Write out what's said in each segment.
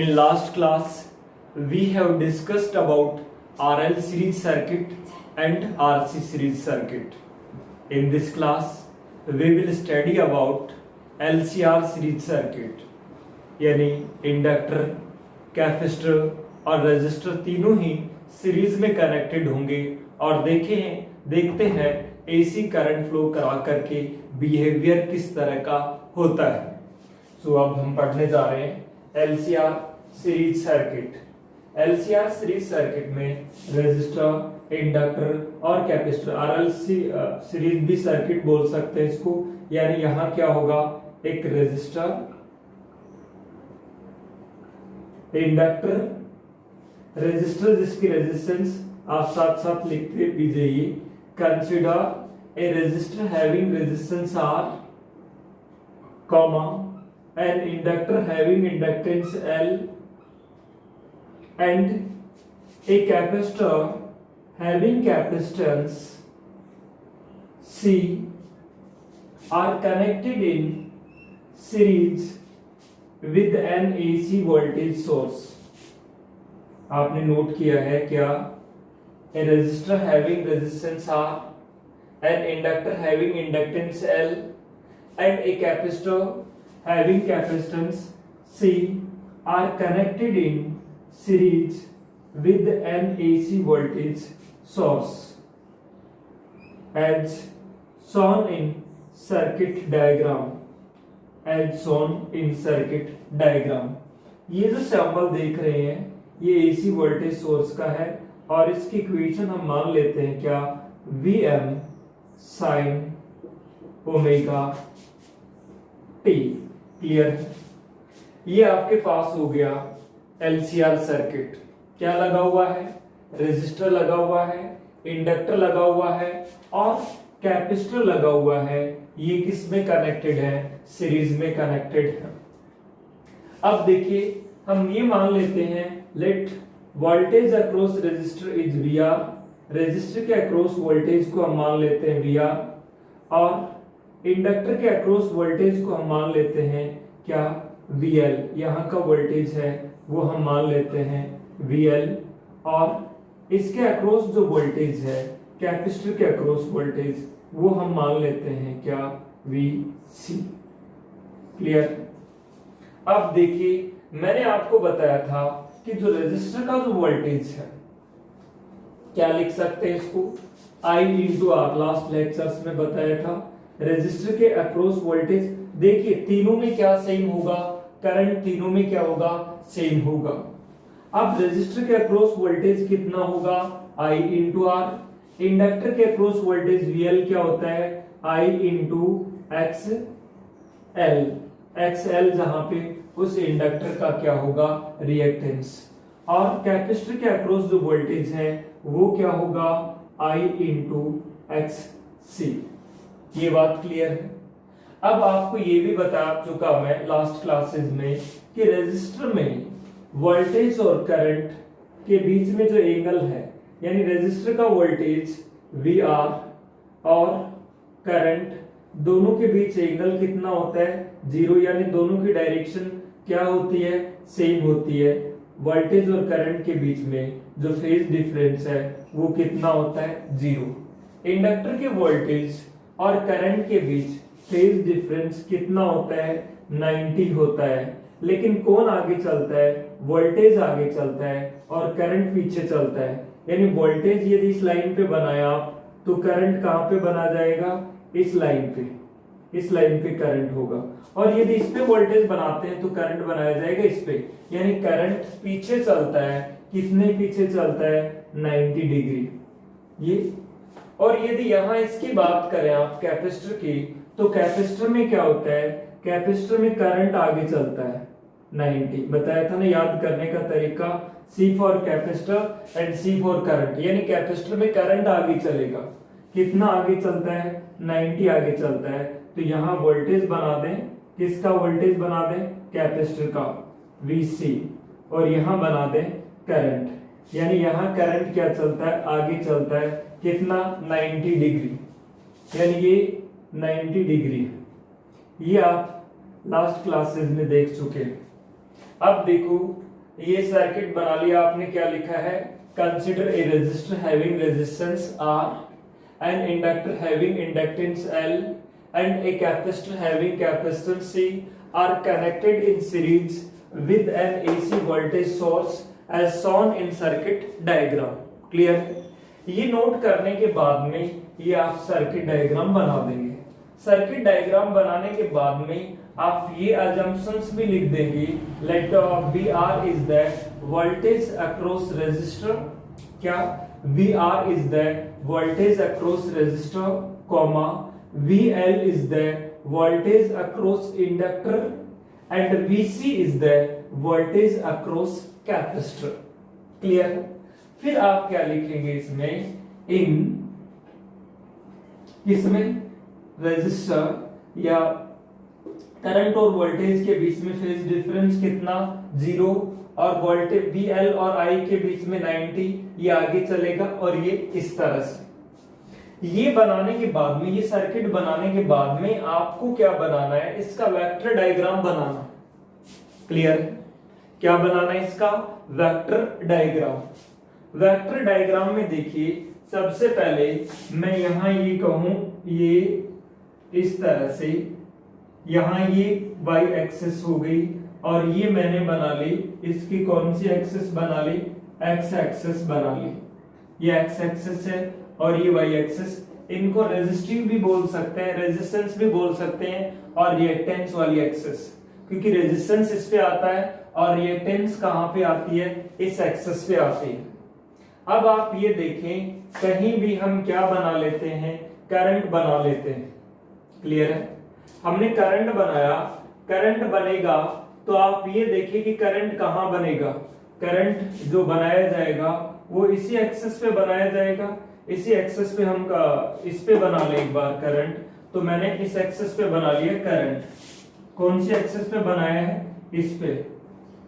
In last class, we have discussed about RL series circuit and RC series circuit. In this class, we will study about LCR series circuit, यानी inductor, capacitor और resistor तीनों ही series में connected होंगे और देखते हैं AC current flow करा करके बिहेवियर किस तरह का होता है। सो अब हम पढ़ने जा रहे हैं LCR series circuit. LCR series circuit में रेजिस्टर, इंडक्टर और कैपेसिटर, RLC सीरीज भी सर्किट बोल सकते हैं इसको। यानी यहाँ क्या होगा, एक रेजिस्टर, इंडक्टर, रेजिस्टर जिसकी रेजिस्टेंस आप साथ साथ लिखते भी जाइए। Consider a resistor having resistance R, comma an inductor having inductance L and a capacitor having capacitance C are connected in series with an AC voltage source। आपने note किया है क्या? A resistor having resistance R, an inductor having inductance L and a capacitor having capacitance C are connected in series with an AC voltage source as shown in circuit diagram। as shown in circuit diagram, ये जो sample देख रहे हैं ये AC voltage source का है और इसकी इक्वेशन हम मान लेते हैं क्या, Vm sin omega t। Clear है? ये आपके पास हो गया LCR सर्किट। क्या लगा हुआ है? रेजिस्टर लगा हुआ है, इंडक्टर लगा हुआ है और कैपेसिटर लगा हुआ है। ये किस में कनेक्टेड है? सीरीज में कनेक्टेड है। अब देखिए हम ये मान लेते हैं, let voltage across resistor is VR। Resistor के अक्रॉस वोल्टेज को हम मान लेते हैं VR और इंडक्टर के अक्रॉस वोल्टेज को हम मान लेते हैं क्या, VL। यहाँ का वोल्टेज है वो हम मान लेते हैं VL और इसके अक्रॉस जो वोल्टेज है, कैपेसिटर के अक्रॉस वोल्टेज, वो हम मान लेते हैं क्या, VC। क्लियर? अब देखिए मैंने आपको बताया था कि जो रेजिस्टर का जो वोल्टेज है, क्या लिख सकते हैं इसको, I into R। Last lectures में बताया था रेजिस्टर के अक्रॉस वोल्टेज। देखिए तीनों में क्या सेम होगा, करंट तीनों में क्या होगा, सेम होगा। अब रेजिस्टर के अक्रॉस वोल्टेज कितना होगा, I into R। इंडक्टर के अक्रॉस वोल्टेज VL क्या होता है, I into XL। XL जहां पे उस इंडक्टर का क्या होगा, रिएक्टेंस। और कैपेसिटर के अक्रॉस जो वोल्टेज है वो क्या होगा, I into XC। ये बात क्लियर है? अब आपको ये भी बता चुका मैं लास्ट क्लासेस में कि रेजिस्टर में वोल्टेज और करंट के बीच में जो एंगल है, यानी रेजिस्टर का वोल्टेज VR और करंट दोनों के बीच एंगल कितना होता है, 0। यानी दोनों की डायरेक्शन क्या होती है, सेम होती है। वोल्टेज और करंट के बीच में जो फेज डिफरेंस है वो कितना होता है, 0। इंडक्टर के वोल्टेज और करंट के बीच फेज डिफरेंस कितना होता है, 90 होता है। लेकिन कौन आगे चलता है, वोल्टेज आगे चलता है और करंट पीछे चलता है। यानी वोल्टेज यदि इस लाइन पे बनाया आप तो करंट कहां पे बना जाएगा, इस लाइन पे। इस लाइन पे करंट होगा और यदि इस पे वोल्टेज बनाते हैं तो करंट बनाया जाएगा इस पे। यानी करंट पीछे चलता है, कितने पीछे चलता है, 90 डिग्री। ये और यदि यहां इसकी बात करें आप कैपेसिटर की, तो कैपेसिटर में क्या होता है, कैपेसिटर में करंट आगे चलता है 90। बताया था ना याद करने का तरीका, C for capacitor and C for current. यानी कैपेसिटर में करंट आगे चलेगा, कितना आगे चलता है, 90 आगे चलता है। तो यहां वोल्टेज बना दें, किसका वोल्टेज बना दें, कैपेसिटर का, VC। और यहां बना दें करंट, यानी यहां करंट क्या चलता है, आगे चलता है, कितना, 90 डिग्री। यानी ये 90 डिग्री। ये आप लास्ट क्लासेस में देख चुके हैं। अब देखो ये सर्किट बना लिया आपने, क्या लिखा है, consider a resistor having resistance R, an inductor having inductance L and a capacitor having capacitance C are connected in series with an AC voltage source as shown in circuit diagram. Clear? ये note करने के बाद में ये आप circuit diagram बना देंगे। Circuit diagram बनाने के बाद में आप ये अजम्पशंस भी लिख देंगे, let VR is the voltage across resistor, क्या VR is the voltage across resistor, comma VL is the voltage across inductor and VC is the voltage across capacitor. Clear? फिर आप क्या लिखेंगे इसमें, इसमें रेजिस्टर या करंट और वोल्टेज के बीच में फेज डिफरेंस कितना, 0, और वोल्टेज VL और I के बीच में 90, ये आगे चलेगा और ये इस तरह से। ये बनाने के बाद में, ये सर्किट बनाने के बाद में आपको क्या बनाना है, इसका वेक्टर डायग्राम बनाना। क्लियर? क्या बनाना है इसका, वेक्टर डायग्राम। वेक्टर डायग्राम में देखिए, सबसे पहले मैं यहां ये कहूं, ये इस तरह से, यहां ये y एक्सिस हो गई और ये मैंने बना ली, इसकी कौन सी एक्सिस बना ली, x एक्सिस बना ली। ये x एक्सिस है और ये y एक्सिस। इनको रेजिस्टिव भी बोल सकते हैं, रेजिस्टेंस भी बोल सकते हैं, और रिएक्टेंस वाली एक्सिस, क्योंकि रेजिस्टेंस इस पे आता है और रिएक्टेंस कहां पे आती है, इस एक्सिस पे आती है। अब आप ये देखें, कहीं भी हम क्या बना लेते हैं, करंट बना लेते हैं। क्लियर है? हमने करंट बनाया, करंट बनेगा तो आप ये देखिए कि करंट कहां बनेगा, करंट जो बनाया जाएगा वो इसी एक्सिस पे बनाया जाएगा। इसी एक्सिस पे हम इस पे बना ले एक बार करंट, तो मैंने इस एक्सिस पे बना लिया करंट। कौन सी एक्सिस पे बनाया है, इस पे,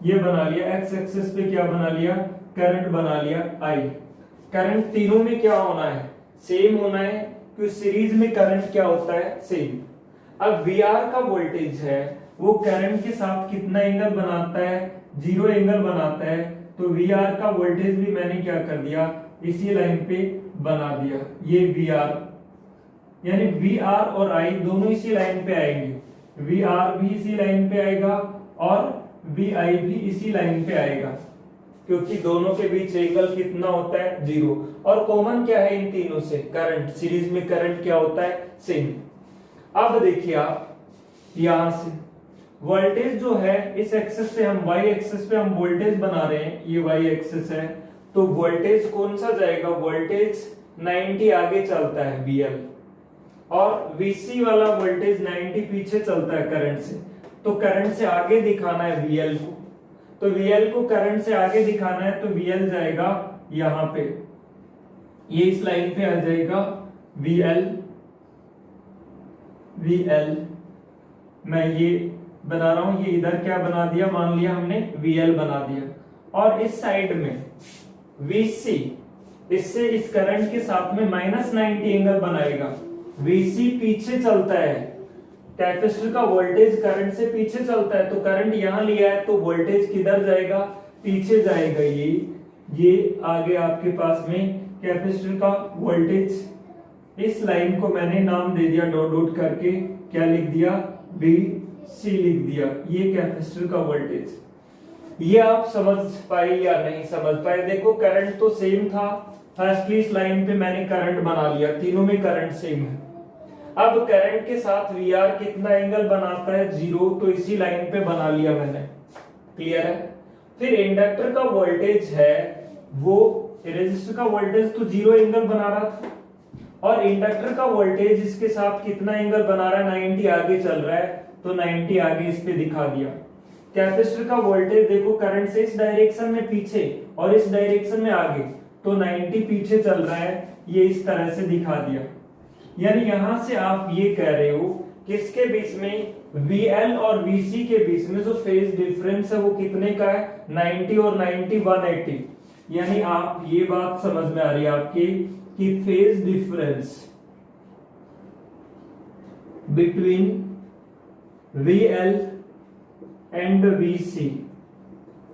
ये बना लिया। एक्स एक्सिस पे क्या बना लिया, करंट बना लिया I। करंट तीनों में क्या होना है, सेम होना है, क्योंकि सीरीज में करंट क्या होता है, सेम। अब VR का वोल्टेज है, वो करंट के साथ कितना एंगल बनाता है, 0 एंगल बनाता है। तो VR का वोल्टेज भी मैंने क्या कर दिया, इसी लाइन पे बना दिया। ये VR, यानी VR और I दोनों इसी लाइन पे आएंगे। VR भी इसी लाइन पे आएगा और VI भी इसी लाइन पे आएगा, क्योंकि दोनों के बीच एंगल कितना होता है, 0। और कॉमन क्या है इन तीनों से, करंट। सीरीज में करंट क्या होता है, सेम। अब देखिए आप यहां से वोल्टेज जो है, इस एक्सिस से हम y एक्सिस पे हम वोल्टेज बना रहे हैं, ये y एक्सिस है, तो वोल्टेज कौन सा जाएगा, वोल्टेज 90 आगे चलता है VL, और VC वाला वोल्टेज 90 पीछे चलता है करंट से। तो करंट से आगे दिखाना है VL को, तो VL को करंट से आगे दिखाना है, तो VL जाएगा यहां पे, ये इस लाइन पे आ जाएगा VL। मैं ये बना रहा हूं, ये इधर क्या बना दिया, मान लिया हमने VL बना दिया। और इस साइड में VC, इससे इस करंट के साथ में -90 एंगल बनाएगा। VC पीछे चलता है, कैपेसिटर का वोल्टेज करंट से पीछे चलता है, तो करंट यहां लिया है तो वोल्टेज किधर जाएगा, पीछे जाएगा। ये आगे आपके पास में कैपेसिटर का वोल्टेज, इस लाइन को मैंने नाम दे दिया डॉट डॉट करके, क्या लिख दिया, BC लिख दिया। ये कैपेसिटर का वोल्टेज। ये आप समझ पाए या नहीं समझ पाए, देखो करंट तो सेम था, फर्स्ट इस लाइन पे मैंने करंट बना लिया, तीनों में करंट सेम है। अब करंट के साथ VR कितना एंगल बनाता है, 0, तो इसी लाइन पे बना लिया मैंने। क्लियर है? फिर इंडक्टर का वोल्टेज है, वो रेजिस्टर का वोल्टेज तो 0 एंगल बना रहा था, और इंडक्टर का वोल्टेज इसके साथ कितना एंगल बना रहा है, 90 आगे चल रहा है, तो 90 आगे इस पे दिखा दिया। कैपेसिटर का वोल्टेज देखो, करंट से इस डायरेक्शन में पीछे और इस डायरेक्शन में आगे, तो 90 पीछे चल रहा है, ये इस तरह से दिखा दिया। यानी यहां से आप ये कह रहे हो किसके बीच में, VL और VC के बीच में जो फेज डिफरेंस है वो कितने का है, 90 और 90 180। यानी आप ये बात समझ में आ रही है आपकी कि phase difference between VL and VC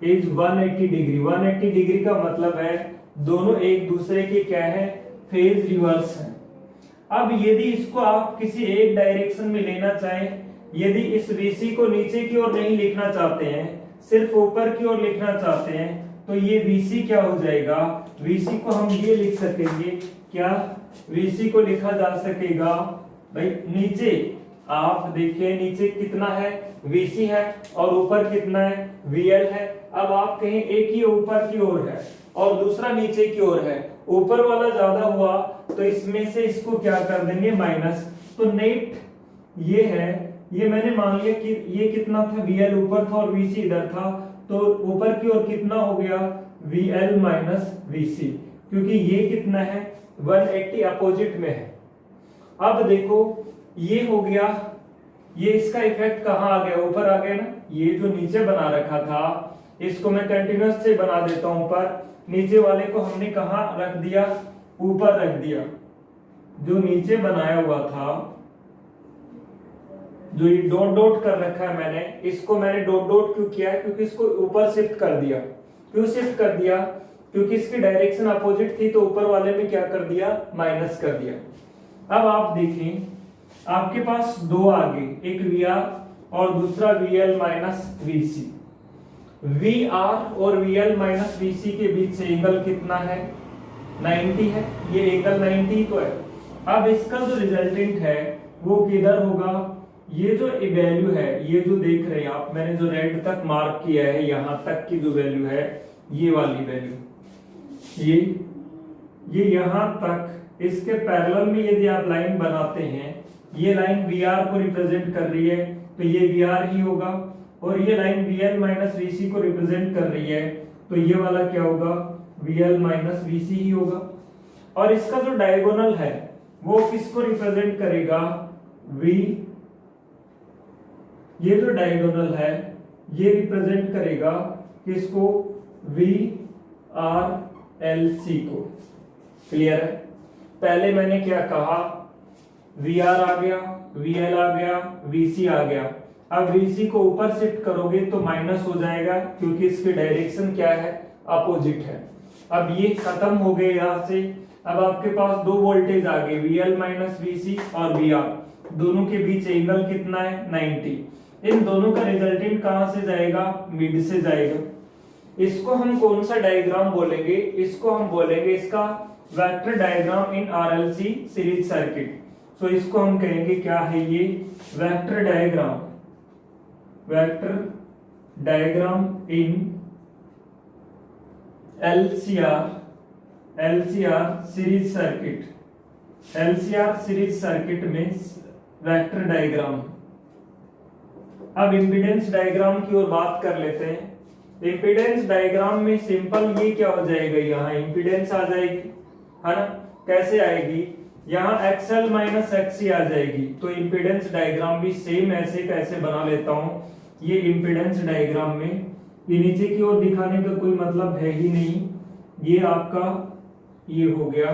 is 180 degree. 180 degree का मतलब है दोनों एक दूसरे के क्या है, फेज रिवर्स है। अब यदि इसको आप किसी एक डायरेक्शन में लेना चाहें, यदि इस VC को नीचे की ओर नहीं लिखना चाहते हैं, सिर्फ ऊपर की ओर लिखना चाहते हैं, तो ये VC क्या हो जाएगा, VC को हम ये लिख सकेंगे, क्या VC को लिखा जा सकेगा भाई, नीचे आप देखिए नीचे कितना है, VC है, और ऊपर कितना है, VL है। अब आप कहें एक ही ऊपर की ओर है और दूसरा नीचे की ओर है, ऊपर वाला ज्यादा हुआ तो इसमें से इसको क्या कर देंगे, माइनस। तो नेट ये है, ये मैंने मान लिया कि ये कितना था, VL ऊपर था और VC इधर था, तो ऊपर की ओर कितना हो गया, VL माइनस VC, क्योंकि ये कितना है, 180 अपोजिट में है। अब देखो ये हो गया, ये इसका इफेक्ट कहाँ आ गया, ऊपर आ गया ना। ये जो नीचे बना रखा था इसको मैं कंटिन्यूअस से बना देता हूं ऊपर, नीचे वाले को हमने कहाँ रख दिया, ऊपर रख दिया। जो नीचे बनाया हुआ था, जो ये डॉट डॉट कर रखा है मैंने, इसको मैंने डॉट डॉट क्यों किया है, क्योंकि इसको ऊपर शिफ्ट कर दिया। क्यों शिफ्ट कर दिया, क्योंकि इसकी डायरेक्शन अपोजिट थी, तो ऊपर वाले में क्या कर दिया, माइनस कर दिया। अब आप देखें आपके पास दो आगे, एक VR और दूसरा VL माइनस VC। VR और VL माइनस VC के बीच से एंगल कितना है, 90 है, ये एंगल 90 तो है। अब इसका जो रिजल्टेंट है वो किधर होगा, ये जो वैल्यू है, ये जो देख रहे हैं आप, मैंने जो रेड तक मार्क किया है, यहां तक की जो वैल्यू है, ये वाली वैल्यू, ये यहां तक, इसके पैरेलल में यदि आप लाइन बनाते हैं, ये लाइन VR को रिप्रेजेंट कर रही है तो ये VR ही होगा, और ये लाइन VL माइनस VC को रिप्रेजेंट कर रही है तो ये वाला क्या होगा, VL माइनस VC ही होगा। और इसका जो डायगोनल है वो किसको रिप्रेजेंट करेगा, V, ये जो डायगोनल है ये रिप्रेजेंट करेगा किसको, VRLC को। क्लियर है। पहले मैंने क्या कहा, VR आ गया, VL आ गया, VC आ गया। अब VC को ऊपर शिफ्ट करोगे तो माइनस हो जाएगा, क्योंकि इसकी डायरेक्शन क्या है, अपोजिट है। अब ये खत्म हो गए यहां से। अब आपके पास दो वोल्टेज आ गए, VL माइनस VC और VR, दोनों के बीच एंगल कितना है, 90। इन दोनों का रिजल्टेंट कहां से जाएगा, मिड से जाएगा। इसको हम कौन सा डायग्राम बोलेंगे, इसको हम बोलेंगे इसका vector diagram in RLC series circuit. So इसको हम कहेंगे क्या है, ये vector diagram, vector diagram in LCR series circuit. LCR series circuit में वेक्टर डायग्राम। अब इंपीडेंस डायग्राम की ओर बात कर लेते हैं। इंपीडेंस डायग्राम में सिंपल ये क्या हो जाएगा, यहाँ इंपीडेंस आ जाएगी, है ना। कैसे आएगी, यहाँ XL माइनस XC आ जाएगी। तो इंपीडेंस डायग्राम भी सेम ऐसे कैसे बना लेता हूं, ये इंपीडेंस डायग्राम में ये नीचे की ओर दिखाने का कोई मतलब है ही नहीं। ये आपका ये हो गया,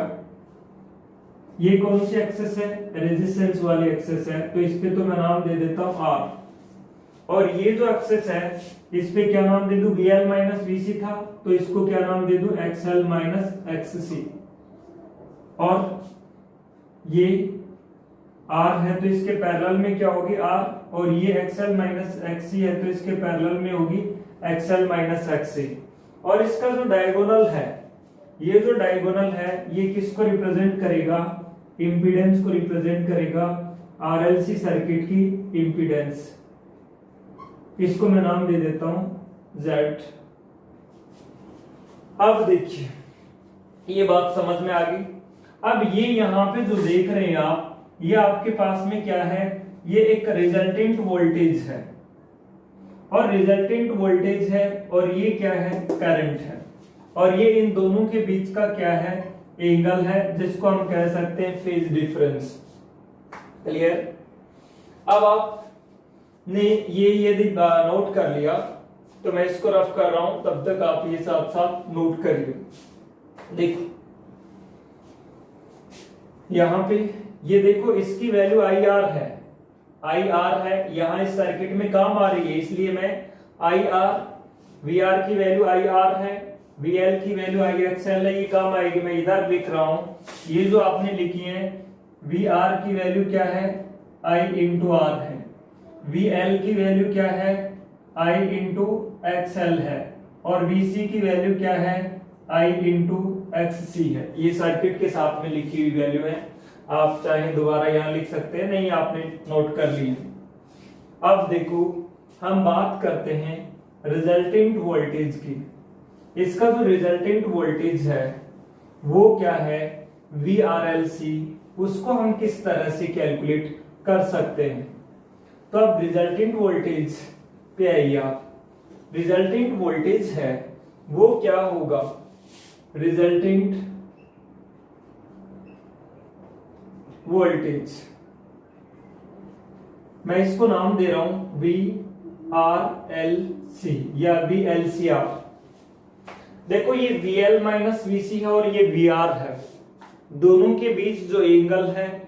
ये कौन सी एक्सेस है, रेजिस्टेंस वाली एक्सेस है, तो इस पे तो मैं नाम दे देता हूं R। और ये जो एक्सेस है इस पे क्या नाम दे दूं, VL माइनस VC था, तो इसको क्या नाम दे दूं, XL माइनस XC। और ये R है तो इसके पैरेलल में क्या होगी, R, और ये XL माइनस XC है तो इसके पैरेलल में होगी XL माइनस XC। और इसका जो डायगोनल है, ये जो डायगोनल है ये किसको रिप्रेजेंट करेगा, इंपीडेंस को रिप्रेजेंट करेगा, RLC सर्किट की इंपीडेंस। इसको मैं नाम दे देता हूं Z। अब देखिए ये बात समझ में आ गई। अब ये यहाँ पे जो देख रहे हैं आप, ये आपके पास में क्या है, ये एक रिजल्टेंट वोल्टेज है, और रिजल्टेंट वोल्टेज है, और ये क्या है, करंट है, और ये इन दोनों के बीच का क्या है, एंगल है, जिसको हम कह सकते हैं फेज डिफरेंस। क्लियर। अब आपने ये यदि नोट कर लिया तो मैं इसको रफ कर रहा हूं, तब तक आप ये साथ साथ नोट करिए। देखो यहां पे ये देखो, इसकी वैल्यू IR है, IR है, यहां इस सर्किट में काम आ रही है, इसलिए मैं IR वी आर की वैल्यू आई आर है, वी एल की वैल्यू आई एक्स एल है, ये काम आएगी। मैं इधर लिख रहा हूं, ये जो आपने लिखी है वी आर की वैल्यू क्या है, आई इंटू आर है, वी एल की वैल्यू क्या है, आई इंटू एक्स एल है, और वी सी की वैल्यू क्या है, आई इंटू एक्स सी है। ये सर्किट के साथ में लिखी हुई वैल्यू है, आप चाहे दोबारा यहां लिख सकते हैं, नहीं आपने नोट कर ली है। अब देखो हम बात करते हैं रिजल्टेंट वोल्टेज की। इसका जो रिजल्टेंट वोल्टेज है वो क्या है, VRLC, उसको हम किस तरह से कैलकुलेट कर सकते हैं। तो अब रिजल्टेंट वोल्टेज पे आइए आप। रिजल्टेंट वोल्टेज है वो क्या होगा, रिजल्टेंट वोल्टेज, मैं इसको नाम दे रहा हूं VRLC या VLCR। देखो ये VL माइनस VC है और ये VR है, दोनों के बीच जो एंगल है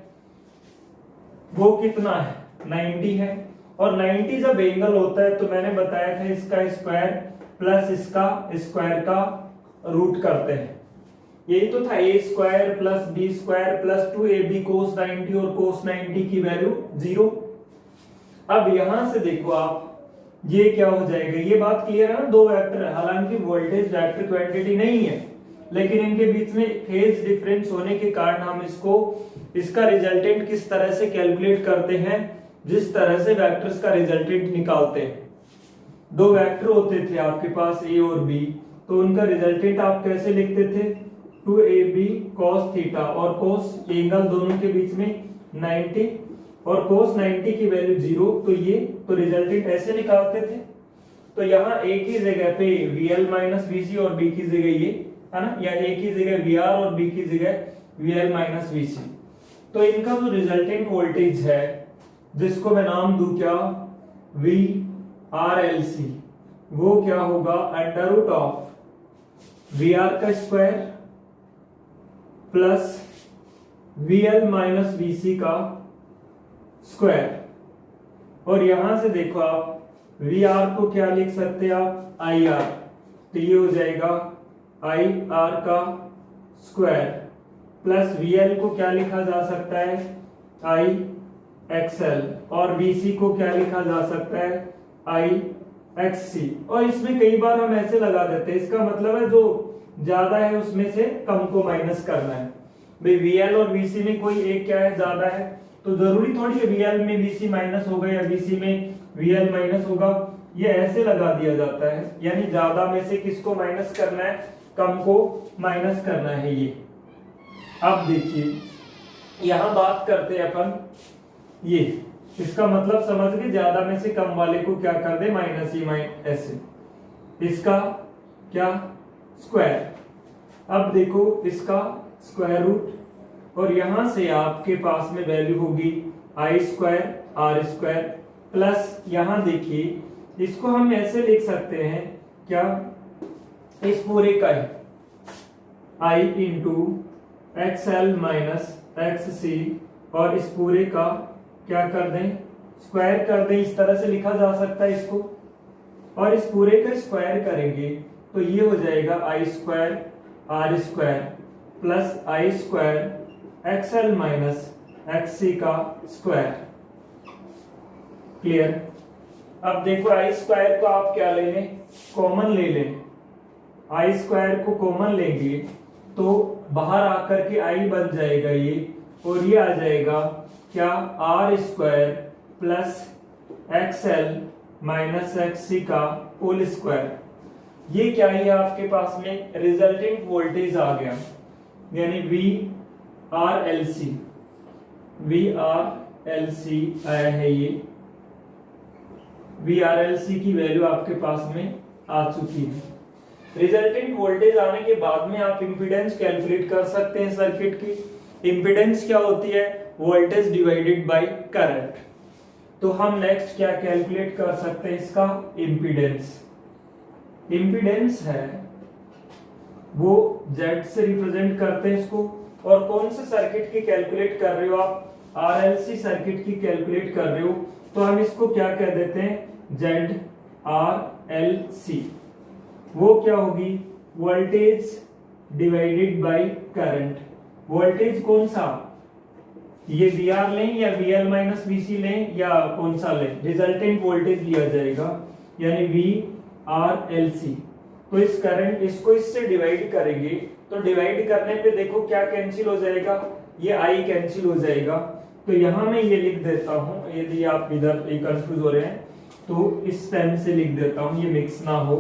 वो कितना है, 90 है। और 90 जब एंगल होता है तो मैंने बताया था इसका स्क्वायर प्लस इसका स्क्वायर का रूट करते हैं। यही तो था, A square plus B square plus 2ab cos 90 और cos 90 की वैल्यू 0। अब यहां से देखो आप, ये क्या हो जाएगा, ये बात क्लियर है ना, दो वेक्टर है, हालांकि वोल्टेज वेक्टर क्वांटिटी नहीं है, लेकिन इनके बीच में फेज डिफरेंस होने के कारण हम इसका रिजल्टेंट किस तरह से कैलकुलेट करते हैं, जिस तरह से वेक्टर्स का रिजल्टेंट निकालते हैं। दो वेक्टर होते थे आपके पास ए और बी, तो उनका रिजल्टेंट आप कैसे लिखते थे, 2ab cos थीटा, और cos एंगल दोनों के बीच में 90 और cos 90 की वैल्यू 0, तो रिजल्टेंट ऐसे निकालते थे। तो यहाँ a की जगह पे VL माइनस VC और b की जगह ये है ना, या a की जगह VR और b की जगह VL माइनस VC। तो इनका जो रिजल्टेंट वोल्टेज है जिसको मैं नाम दूं क्या, VRLC, वो क्या होगा, अंडर रूट ऑफ VR का square plus VL minus VC का स्क्वायर। और यहां से देखो आप VR को क्या लिख सकते हैं आप, IR, तो ये हो जाएगा IR का स्क्वायर प्लस VL को क्या लिखा जा सकता है, IXL, और VC को क्या लिखा जा सकता है, IXC। और इसमें कई बार हम ऐसे लगा देते हैं, इसका मतलब है जो ज्यादा है उसमें से कम को माइनस करना है। भाई VL और VC में कोई एक क्या है, ज्यादा है, तो जरूरी थोड़ी है VL में VC माइनस होगा या VC में VL माइनस होगा, ये ऐसे लगा दिया जाता है, यानी ज्यादा में से किसको माइनस करना है, कम को माइनस करना है ये। अब देखिए यहां बात करते हैं अपन, ये इसका मतलब समझ गए, ज्यादा में से कम वाले को क्या कर दे, माइनस ही माइनस ऐसे, इसका क्या स्क्वायर। अब देखो इसका स्क्वायर रूट, और यहां से आपके पास में वैल्यू होगी आई स्क्वायर आर स्क्वायर प्लस, यहां देखिए इसको हम ऐसे लिख सकते हैं क्या, इस पूरे का ही I into X L minus X C, और इस पूरे का क्या कर दें, स्क्वायर कर दें, इस तरह से लिखा जा सकता है इसको। और इस पूरे का स्क्वायर करेंगे तो ये हो जाएगा I square R square plus I square X L minus X C का स्क्वायर। क्लियर। अब देखो आई स्क्वायर को आप क्या ले लें, कॉमन ले लें। आई स्क्वायर को कॉमन लेंगे तो बाहर आकर के आई बन जाएगा ये, और ये आ जाएगा क्या, R square plus X L minus X C का होल स्क्वायर। ये क्या है आपके पास में, रिजल्टेंट वोल्टेज आ गया, यानी VRLC आया है, ये VRLC की वैल्यू आपके पास में आ चुकी है। रिजल्टेंट वोल्टेज आने के बाद में आप इंपीडेंस कैलकुलेट कर सकते हैं सर्किट की। इंपीडेंस क्या होती है, वोल्टेज डिवाइडेड बाय करंट। तो हम नेक्स्ट क्या कैलकुलेट कर सकते हैं, इसका इम्पीडेंस। इम्पीडेंस है वो Z से रिप्रेजेंट करते हैं इसको। और कौन से सर्किट की कैलकुलेट कर रहे हो आप, RLC सर्किट की कैलकुलेट कर रहे हो, तो हम इसको क्या कह देते हैं, ZRLC। वो क्या होगी, voltage divided by current. Voltage कौन सा, ये VR लें या VL माइनस VC लें या कौन सा लें, रिजल्टेंट वोल्टेज लिया जाएगा यानी VRLC। तो इस करंट इसको इससे डिवाइड करेंगे तो डिवाइड करने पे देखो क्या कैंसिल हो जाएगा, ये I कैंसिल हो जाएगा। तो यहां मैं ये लिख देता हूं, यदि आप इधर कंफ्यूज हो रहे हैं तो इस पेन से लिख देता हूं, ये मिक्स ना हो।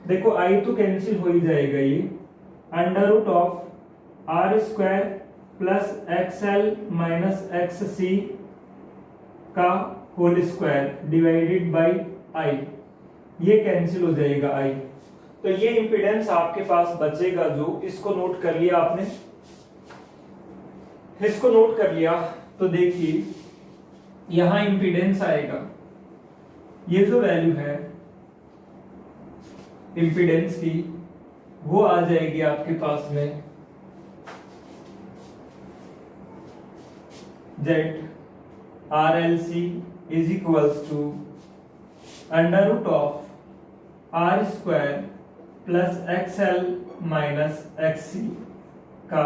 देखो I तो कैंसिल हो ही जाएगा, ये under root of R square plus XL minus XC का whole square divided by I, ये कैंसिल हो जाएगा I। तो ये इंपीडेंस आपके पास बचेगा जो, इसको नोट कर लिया आपने, इसको नोट कर लिया तो देखिए यहां इंपीडेंस आएगा, ये जो वैल्यू है इंपीडेंस की वो आ जाएगी आपके पास में Z RLC is equals to under root of R square plus XL minus XC का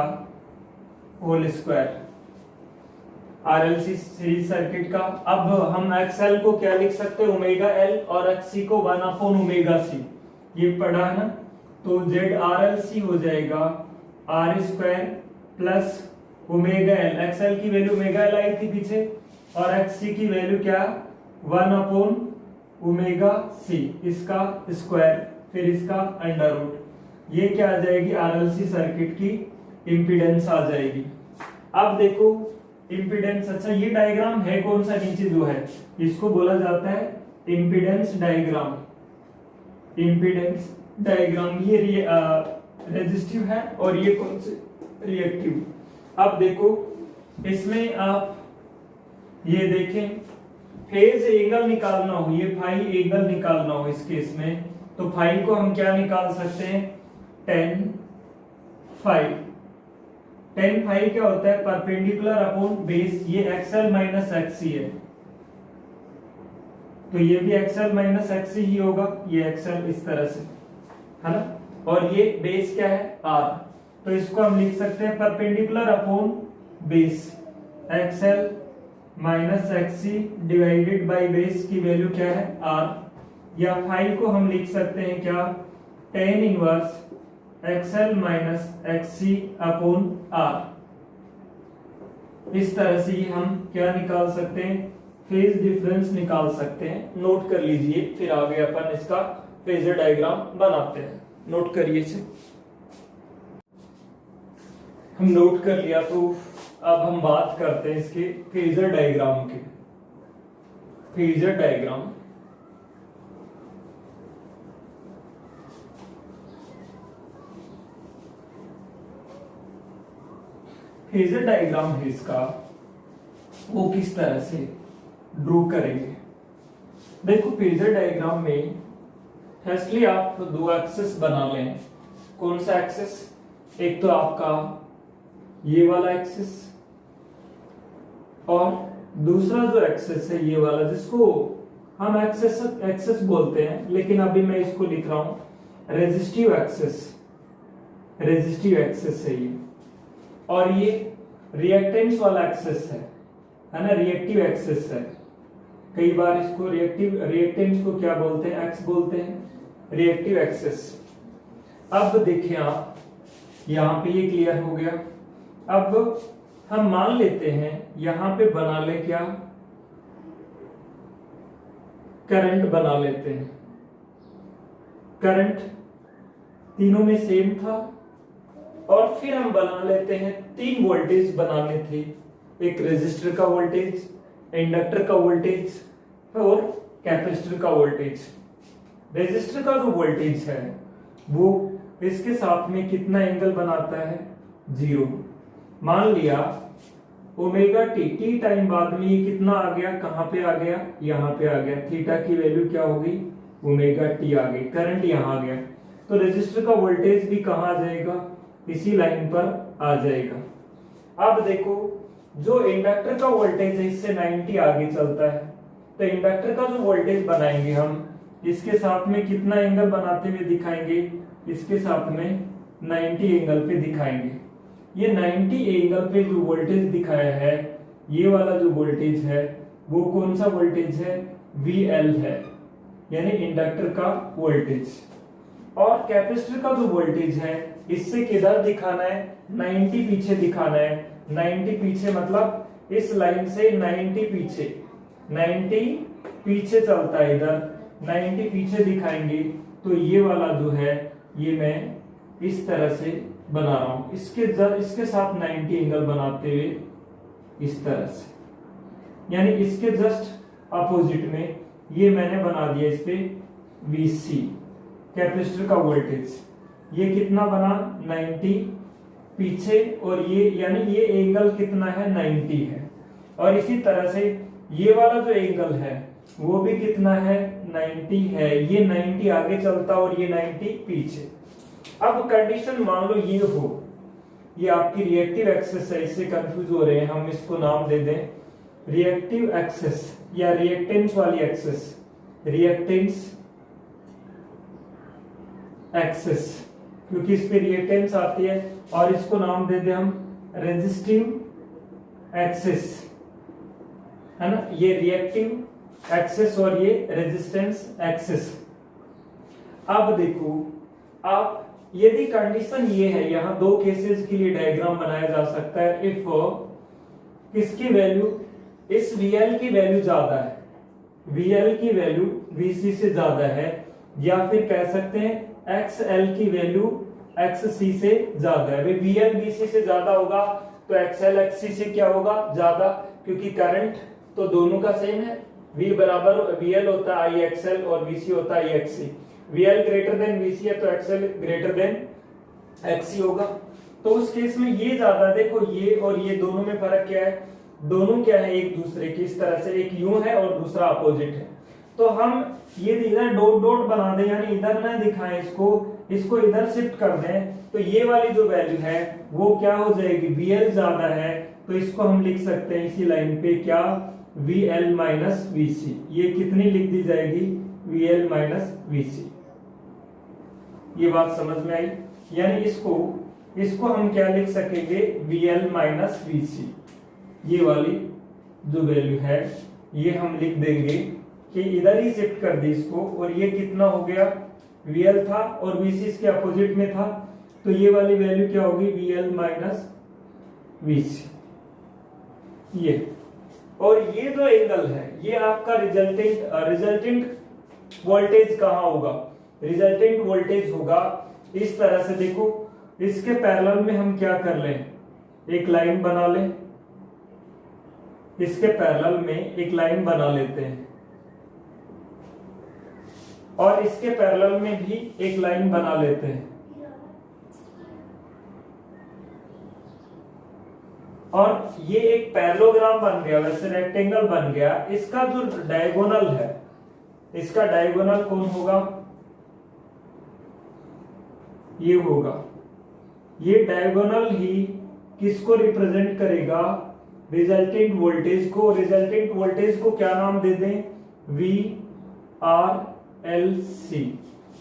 whole square. RLC series circuit का, अब हम XL को क्या लिख सकते हैं, ओमेगा L और XC को 1/ओमेगा C, ये पढ़ा है ना। तो ZRLC हो जाएगा R square plus omega L, XL की वैल्यू ओमेगा L आई थी पीछे और XC की वैल्यू क्या 1/ओमेगा C, इसका स्क्वायर फिर इसका अंडर रूट, ये क्या आ जाएगी RLC सर्किट की इंपीडेंस आ जाएगी। अब देखो इंपीडेंस, अच्छा ये डायग्राम है कौन सा नीचे जो है, इसको बोला जाता है इंपीडेंस डायग्राम। इंपीडेंस डायग्राम ये रेजिस्टिव है और ये कौन से रिएक्टिव। अब देखो इसमें आप ये देखें, फेज एंगल निकालना हो, ये फाई एंगल निकालना हो इस केस में, तो फाई को हम क्या निकाल सकते हैं, tan फाई। tan फाई क्या होता है, परपेंडिकुलर अपॉन बेस, ये XL माइनस XC है तो ये भी XL माइनस XC ही होगा, ये XL इस तरह से है ना, और ये बेस क्या है R, तो इसको हम लिख सकते हैं perpendicular upon base XL minus XC divided by base की वैल्यू क्या है R, या फाई को हम लिख सकते हैं क्या, tan inverse XL minus XC upon R। इस तरह से हम क्या निकाल सकते हैं, फेज डिफरेंस निकाल सकते हैं। नोट कर लीजिए, फिर आगे अपन इसका फेजर डायग्राम बनाते हैं। नोट करिए इसे, हम नोट कर लिया तो अब हम बात करते हैं इसके फेजर डायग्राम के। फेजर डायग्राम फेजर डायग्राम है इसका, वो किस तरह से ड्रॉ करेंगे। देखो फेजर डायग्राम में फर्स्टली आप दो एक्सेस बना लें। कौन सा एक्सेस, एक तो आपका ये वाला एक्सेस और दूसरा जो एक्सेस है ये वाला, जिसको हम एक्सेस बोलते हैं, लेकिन अभी मैं इसको लिख रहा हूं रेजिस्टिव एक्सेस। रेजिस्टिव एक्सेस है ये, और ये रिएक्टेंस वाला एक्सेस है ना, रिएक्टिव एक्सेस है। कई बार इसको रिएक्टेंस को क्या बोलते हैं, एक्स बोलते हैं, रिएक्टिव एक्सेस। अब देखिए आप यहां पे ये क्लियर हो गया। अब हम मान लेते हैं यहां पे बना ले क्या, करंट बना लेते हैं। करंट तीनों में सेम था, और फिर हम बना लेते हैं तीन वोल्टेज बनाने थे, एक रेजिस्टर का वोल्टेज, इंडक्टर का वोल्टेज और कैपेसिटर का वोल्टेज। रेजिस्टर का जो वोल्टेज है वो इसके साथ में कितना एंगल बनाता है, 0। मान लिया ओमेगा टी टाइम बाद में ये कितना आ गया, कहां पे आ गया, यहां पे आ गया। थीटा की वैल्यू क्या हो गई, ओमेगा टी आ गई, करंट यहां आ गया। तो रेजिस्टर का वोल्टेज भी कहां आ जाएगा, इसी लाइन पर आ जाएगा। अब देखो जो इंडक्टर का वोल्टेज है इससे 90 आगे चलता है, तो इंडक्टर का जो वोल्टेज बनाएंगे हम इसके साथ में कितना एंगल बनाते हुए दिखाएंगे, इसके साथ में 90 एंगल पे दिखाएंगे। ये 90 एंगल पे जो वोल्टेज दिखाया है, ये वाला जो वोल्टेज है वो कौन सा वोल्टेज है, VL है, यानी इंडक्टर का वोल्टेज। और कैपेसिटर का जो वोल्टेज है इससे किधर दिखाना है, 90 पीछे दिखाना है। 90 पीछे मतलब इस लाइन से 90 पीछे, 90 पीछे चलता है, इधर 90 पीछे दिखाएंगे। तो ये वाला जो है ये मैं इस तरह से बना रहा हूं, इसके साथ 90 एंगल बनाते हुए इस तरह से, यानी इसके जस्ट अपोजिट में ये मैंने बना दिया इस पे VC कैपेसिटर का वोल्टेज। ये कितना बना, 90 पीछे, और ये यानी ये एंगल कितना है, 90 है। और इसी तरह से ये वाला जो एंगल है वो भी कितना है, 90 है। ये 90 आगे चलता और ये 90 पीछे। अब कंडीशन मान लो ये हो, ये आपकी रिएक्टिव एक्सेस है, इससे कंफ्यूज हो रहे हैं, हम इसको नाम दे दें रिएक्टिव एक्सेस या रिएक्टेंस वाली एक्सेस, रिएक्टेंस एक्सेस, क्योंकि इस पे रिएक्टेंस आती है। और इसको नाम दे दें हम रेजिस्टिव एक्सेस, है ना, ये रिएक्टिव एक्सेस और ये रेजिस्टेंस एक्सेस। अब देखो, आप यदि कंडीशन ये है, यहां दो केसेस के लिए डायग्राम बनाया जा सकता है। इफ इसकी वैल्यू, इस VL की वैल्यू ज्यादा है, VL की वैल्यू VC से ज्यादा है, या फिर कह सकते हैं XL की वैल्यू XC से ज्यादा है। VL VC से ज्यादा होगा तो XL XC से क्या होगा, ज्यादा, क्योंकि करंट तो दोनों का सेम है। V बराबर VL होता है IXL और VC होता है IXC। VL greater than VC है तो XL ग्रेटर देन XC होगा। तो उस केस में ये ज्यादा, देखो ये और ये दोनों में फर्क क्या है, दोनों क्या है एक दूसरे की, इस तरह से, एक यूं है और दूसरा अपोजिट है। तो हम ये इधर डॉट डॉट बना दें, यानी इधर ना दिखाएं इसको इधर शिफ्ट कर दें, तो ये वाली जो वैल्यू है वो क्या हो जाएगी, VL ज्यादा है, तो इसको हम लिख सकते हैं इसी लाइन पे क्या, VL माइनस VC। ये कितनी लिख दी जाएगी, VL माइनस VC। ये बात समझ में आई, यानी इसको हम क्या लिख सकेंगे, VL माइनस VC। ये वाली जो वैल्यू है ये हम लिख देंगे कि इधर ही शिफ्ट कर दी इसको, और ये कितना हो गया, VL था और VC इसके अपोजिट में था, तो ये वाली वैल्यू क्या होगी, VL माइनस VC। ये और ये जो एंगल है ये आपका रिजल्टेंट वोल्टेज कहां होगा, रिजल्टेंट वोल्टेज होगा इस तरह से। देखो, इसके पैरेलल में हम क्या कर लें, एक लाइन बना लें, इसके पैरेलल में एक लाइन बना लेते हैं, और इसके पैरेलल में भी एक लाइन बना लेते हैं, और ये एक पैरेललोग्राम बन गया, वैसे रेक्टेंगल बन गया। इसका जो डायगोनल है, इसका डायगोनल कौन होगा, ये होगा। ये डायगोनल ही किसको रिप्रेजेंट करेगा, रिजल्टेंट वोल्टेज को। रिजल्टेंट वोल्टेज को क्या नाम दे दें, VRLC।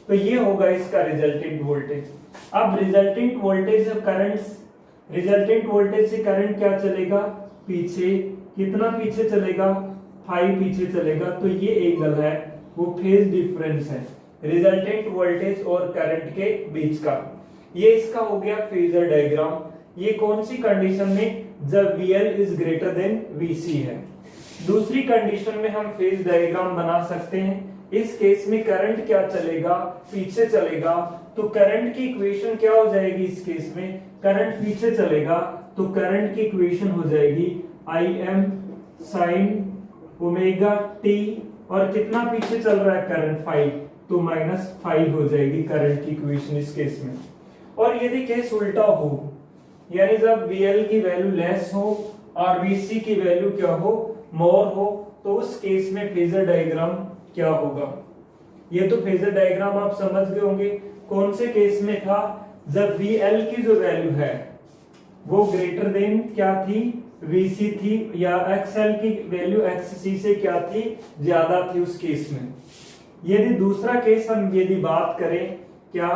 तो ये होगा इसका रिजल्टेंट वोल्टेज। अब रिजल्टेंट वोल्टेज रिजल्टेंट वोल्टेज से करंट क्या चलेगा, पीछे, कितना पीछे चलेगा, 5 पीछे चलेगा। तो ये एंगल है वो फेज डिफरेंस है रिजल्टेंट वोल्टेज और करंट के बीच का। ये इसका हो गया फेजर डायग्राम। ये कौन सी कंडीशन में, जब VL is greater then VC है। दूसरी कंडीशन में हम फेज डायग्राम बना सकते हैं। इस केस में करंट क्या चलेगा, पीछे चलेगा, तो करंट की इक्वेशन क्या हो जाएगी, इस केस में करंट पीछे चलेगा तो करंट की इक्वेशन हो जाएगी Im sin ओमेगा t, और कितना पीछे चल रहा है करंट, 5, तो -5 हो जाएगी करंट की इक्वेशन इस केस में। और यदि केस उल्टा हो, यानी जब VL की वैल्यू लेस हो और VC की वैल्यू क्या हो, मोर हो, तो उस केस में फेजर डायग्राम क्या होगा। ये तो फेजर डायग्राम आप समझ गए होंगे। कौन से केस में था, जब VL की जो वैल्यू है वो ग्रेटर देन क्या थी, VC थी, या XL की वैल्यू XC से क्या थी, ज्यादा थी उस केस में। यदि दूसरा केस हम यदि बात करें, क्या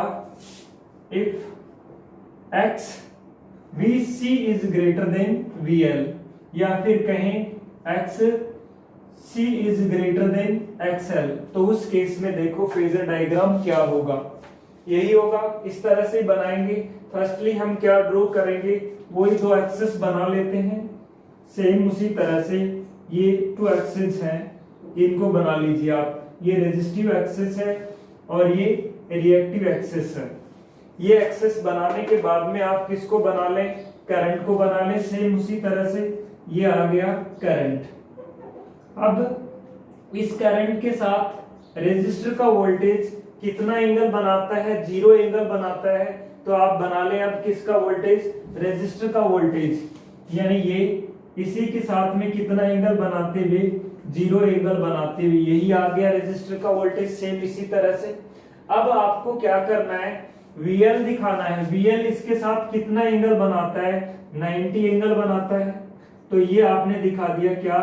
if X V C is greater than V L, या फिर कहें X C is greater than X L, तो उस केस में देखो फेजर डायग्राम क्या होगा, यही होगा। इस तरह से बनाएंगे। फर्स्टली हम क्या ड्रॉ करेंगे, वही दो एक्सिस बना लेते हैं, सेम उसी तरह से ये टू एक्सिस हैं, इनको बना लीजिए आप। ये रेजिस्टिव एक्सिस है और ये रिएक्टिव एक्सिस है। ये एक्सिस बनाने के बाद में आप किसको बना लें, करंट को बना लें, सेम उसी तरह से ये आ गया करंट। अब इस करंट के साथ रेजिस्टर का वोल्टेज कितना एंगल बनाता है, 0 एंगल बनाता है। तो आप बना लें अब किसका वोल्टेज, रेजिस्टर का वोल्टेज, यानी ये इसी के साथ में कितना एंगल बनाते हुए, 0 एंगल बनाते हुए, यही आ गया रेजिस्टर का वोल्टेज, सेम इसी तरह से। अब आपको क्या करना है, VL दिखाना है। VL इसके साथ कितना एंगल बनाता है, 90 एंगल बनाता है। तो ये आपने दिखा दिया क्या,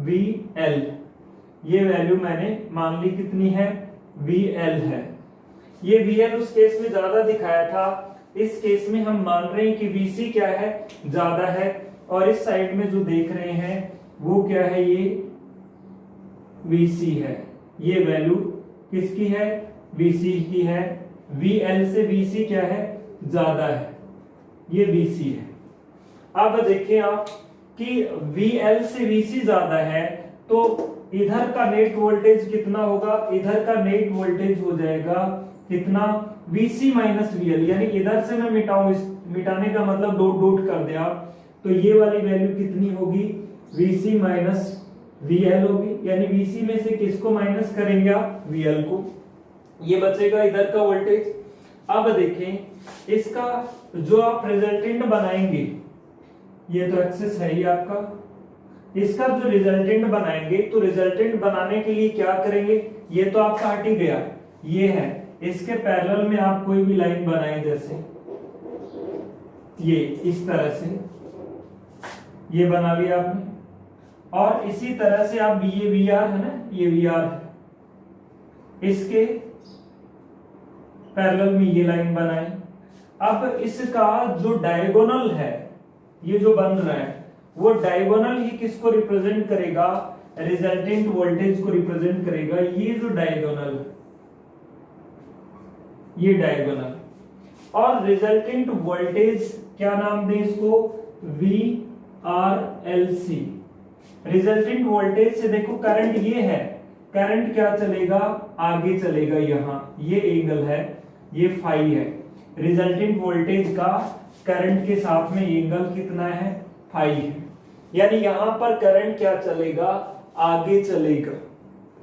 VL, ये वैल्यू मैंने मान ली कितनी है, VL है। ये VL उस केस में ज्यादा दिखाया था, इस केस में हम मान रहे हैं कि VC क्या है, ज्यादा है। और इस साइड में जो देख रहे हैं वो क्या है, ये VC है। ये वैल्यू किसकी है, VC की है। VL से VC क्या है, ज्यादा है, ये VC है। अब देखें आप कि VL से VC ज्यादा है, तो इधर का नेट वोल्टेज कितना होगा, इधर का नेट वोल्टेज हो जाएगा कितना, VC माइनस VL, यानी इधर से मैं मिटाऊं, मिटाने का मतलब डॉट डॉट कर दे आप, तो ये वाली वैल्यू कितनी होगी, VC माइनस VL होगी। यानी VC में से किसको माइनस करेंगे आप, VL को, ये बचेगा इधर का वोल्टेज। अब देखें इसका जो आप रिजल्टेंट बनाएंगे, ये तो एक्सिस है ही आपका, इसका जो रिजल्टेंट बनाएंगे, तो रिजल्टेंट बनाने के लिए क्या करेंगे, ये तो आपका हट ही गया, ये है, इसके पैरेलल में आप कोई भी लाइन बनाए, जैसे ये इस तरह से ये बना लिया आपने, और इसी तरह से आप ये VR है ना, ये VR है, इसके पैरेलल में ये लाइन बनाए। अब इसका जो डायगोनल है, ये जो बन रहा है, वो डायगोनल ही किसको रिप्रेजेंट करेगा, रिजल्टेंट वोल्टेज को रिप्रेजेंट करेगा। ये जो डायगोनल, ये डायगोनल, और रिजल्टेंट वोल्टेज क्या नाम दे इसको, VRLC। रिजल्टेंट वोल्टेज से देखो करंट ये है, करंट क्या चलेगा, आगे चलेगा, यहां ये एंगल है, ये फाई है। रिजल्टेंट वोल्टेज का करंट के साथ में एंगल कितना है, फाई है। यानी यहां पर करंट क्या चलेगा, आगे चलेगा।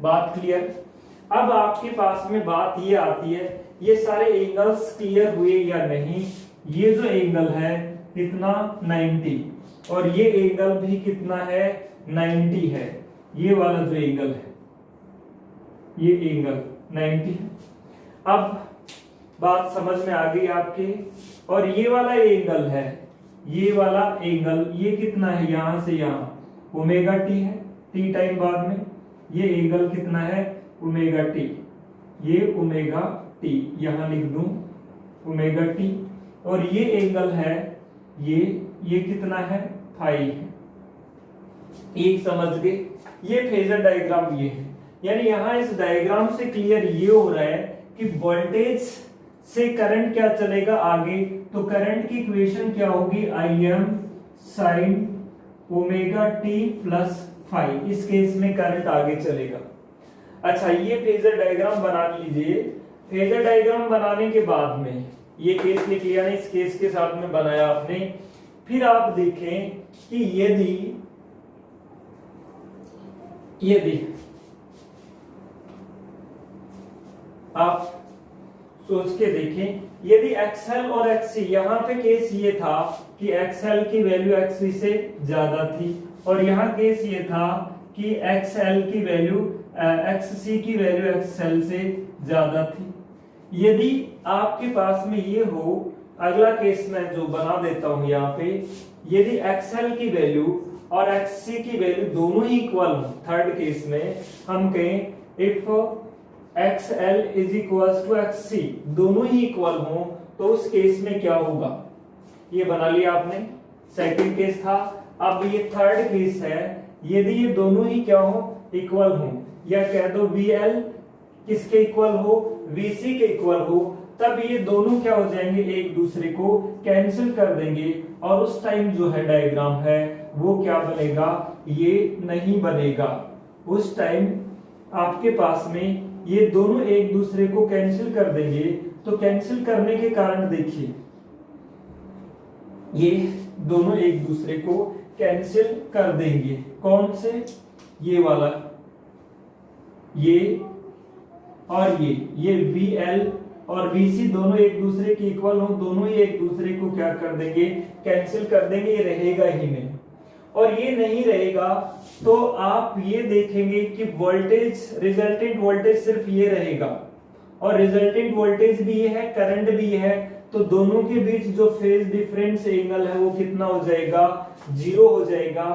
बात क्लियर। अब आपके पास में बात ये आती है, ये सारे एंगल्स क्लियर हुए या नहीं। ये जो एंगल है कितना, 90, और ये एंगल भी कितना है, 90 है। ये वाला जो एंगल है, ये एंगल 90 है। अब बात समझ में आ गई आपके। और ये वाला एंगल है, ये वाला एंगल, ये कितना है, यहां से यहां ओमेगा टी है, टी टाइम बाद में। ये एंगल कितना है, ओमेगा टी, ये ओमेगा टी, यहां लिख दूं ओमेगा टी। और ये एंगल है, ये कितना है, फाई है। एक समझ गए। ये फेजर डायग्राम ये है। यानी यहां इस डायग्राम से क्लियर ये हो रहा है कि वोल्टेज से करंट क्या चलेगा आगे, तो करंट की इक्वेशन क्या होगी, Im sin omega t plus phi. इस केस में करंट आगे चलेगा। अच्छा, ये फेजर डायग्राम बना लीजिए। फेजर डायग्राम बनाने के बाद में ये केस लिख लिया, इस केस के साथ में बनाया आपने। फिर आप देखें कि यदि आप सोच के देखें, यदि XL और XC, यहां पे केस ये था कि XL की वैल्यू XC से ज्यादा थी, और यहां केस ये था कि XL की वैल्यू XC की वैल्यू XL से ज्यादा थी। यदि आपके पास में ये हो, अगला केस मैं जो बना देता हूं यहाँ पे, यदि XL की वैल्यू और XC की वैल्यू दोनों ही इक्वल हो, थर्ड केस में हम कहें if XL is equal to XC दोनों ही इक्वल हो तो उस केस में क्या होगा, ये बना लिया आपने, सेकंड केस था। अब ये थर्ड केस है, यदि ये दोनों ही क्या हो, इक्वल हो, या कह दो VL किसके इक्वल हो, VC के इक्वल हो, तब ये दोनों क्या हो जाएंगे, एक दूसरे को कैंसिल कर देंगे और उस टाइम जो है डायग्राम है वो क्या बनेगा, ये नहीं बनेगा। उस टाइम आपके पास में ये दोनों एक दूसरे को कैंसिल कर देंगे, तो कैंसिल करने के कारण देखिए ये दोनों एक दूसरे को कैंसिल कर देंगे। कौन से, ये वाला, ये और ये VL और VC दोनों एक दूसरे के इक्वल हो, दोनों ही एक दूसरे को क्या कर देंगे, कैंसिल कर देंगे, ये रहेगा ही नहीं। और ये नहीं रहेगा तो आप ये देखेंगे कि वोल्टेज, रिजल्टेंट वोल्टेज सिर्फ ये रहेगा और रिजल्टेंट वोल्टेज भी ये है, करंट भी है, तो दोनों के बीच जो फेज डिफरेंस एंगल है वो कितना हो जाएगा, 0 हो जाएगा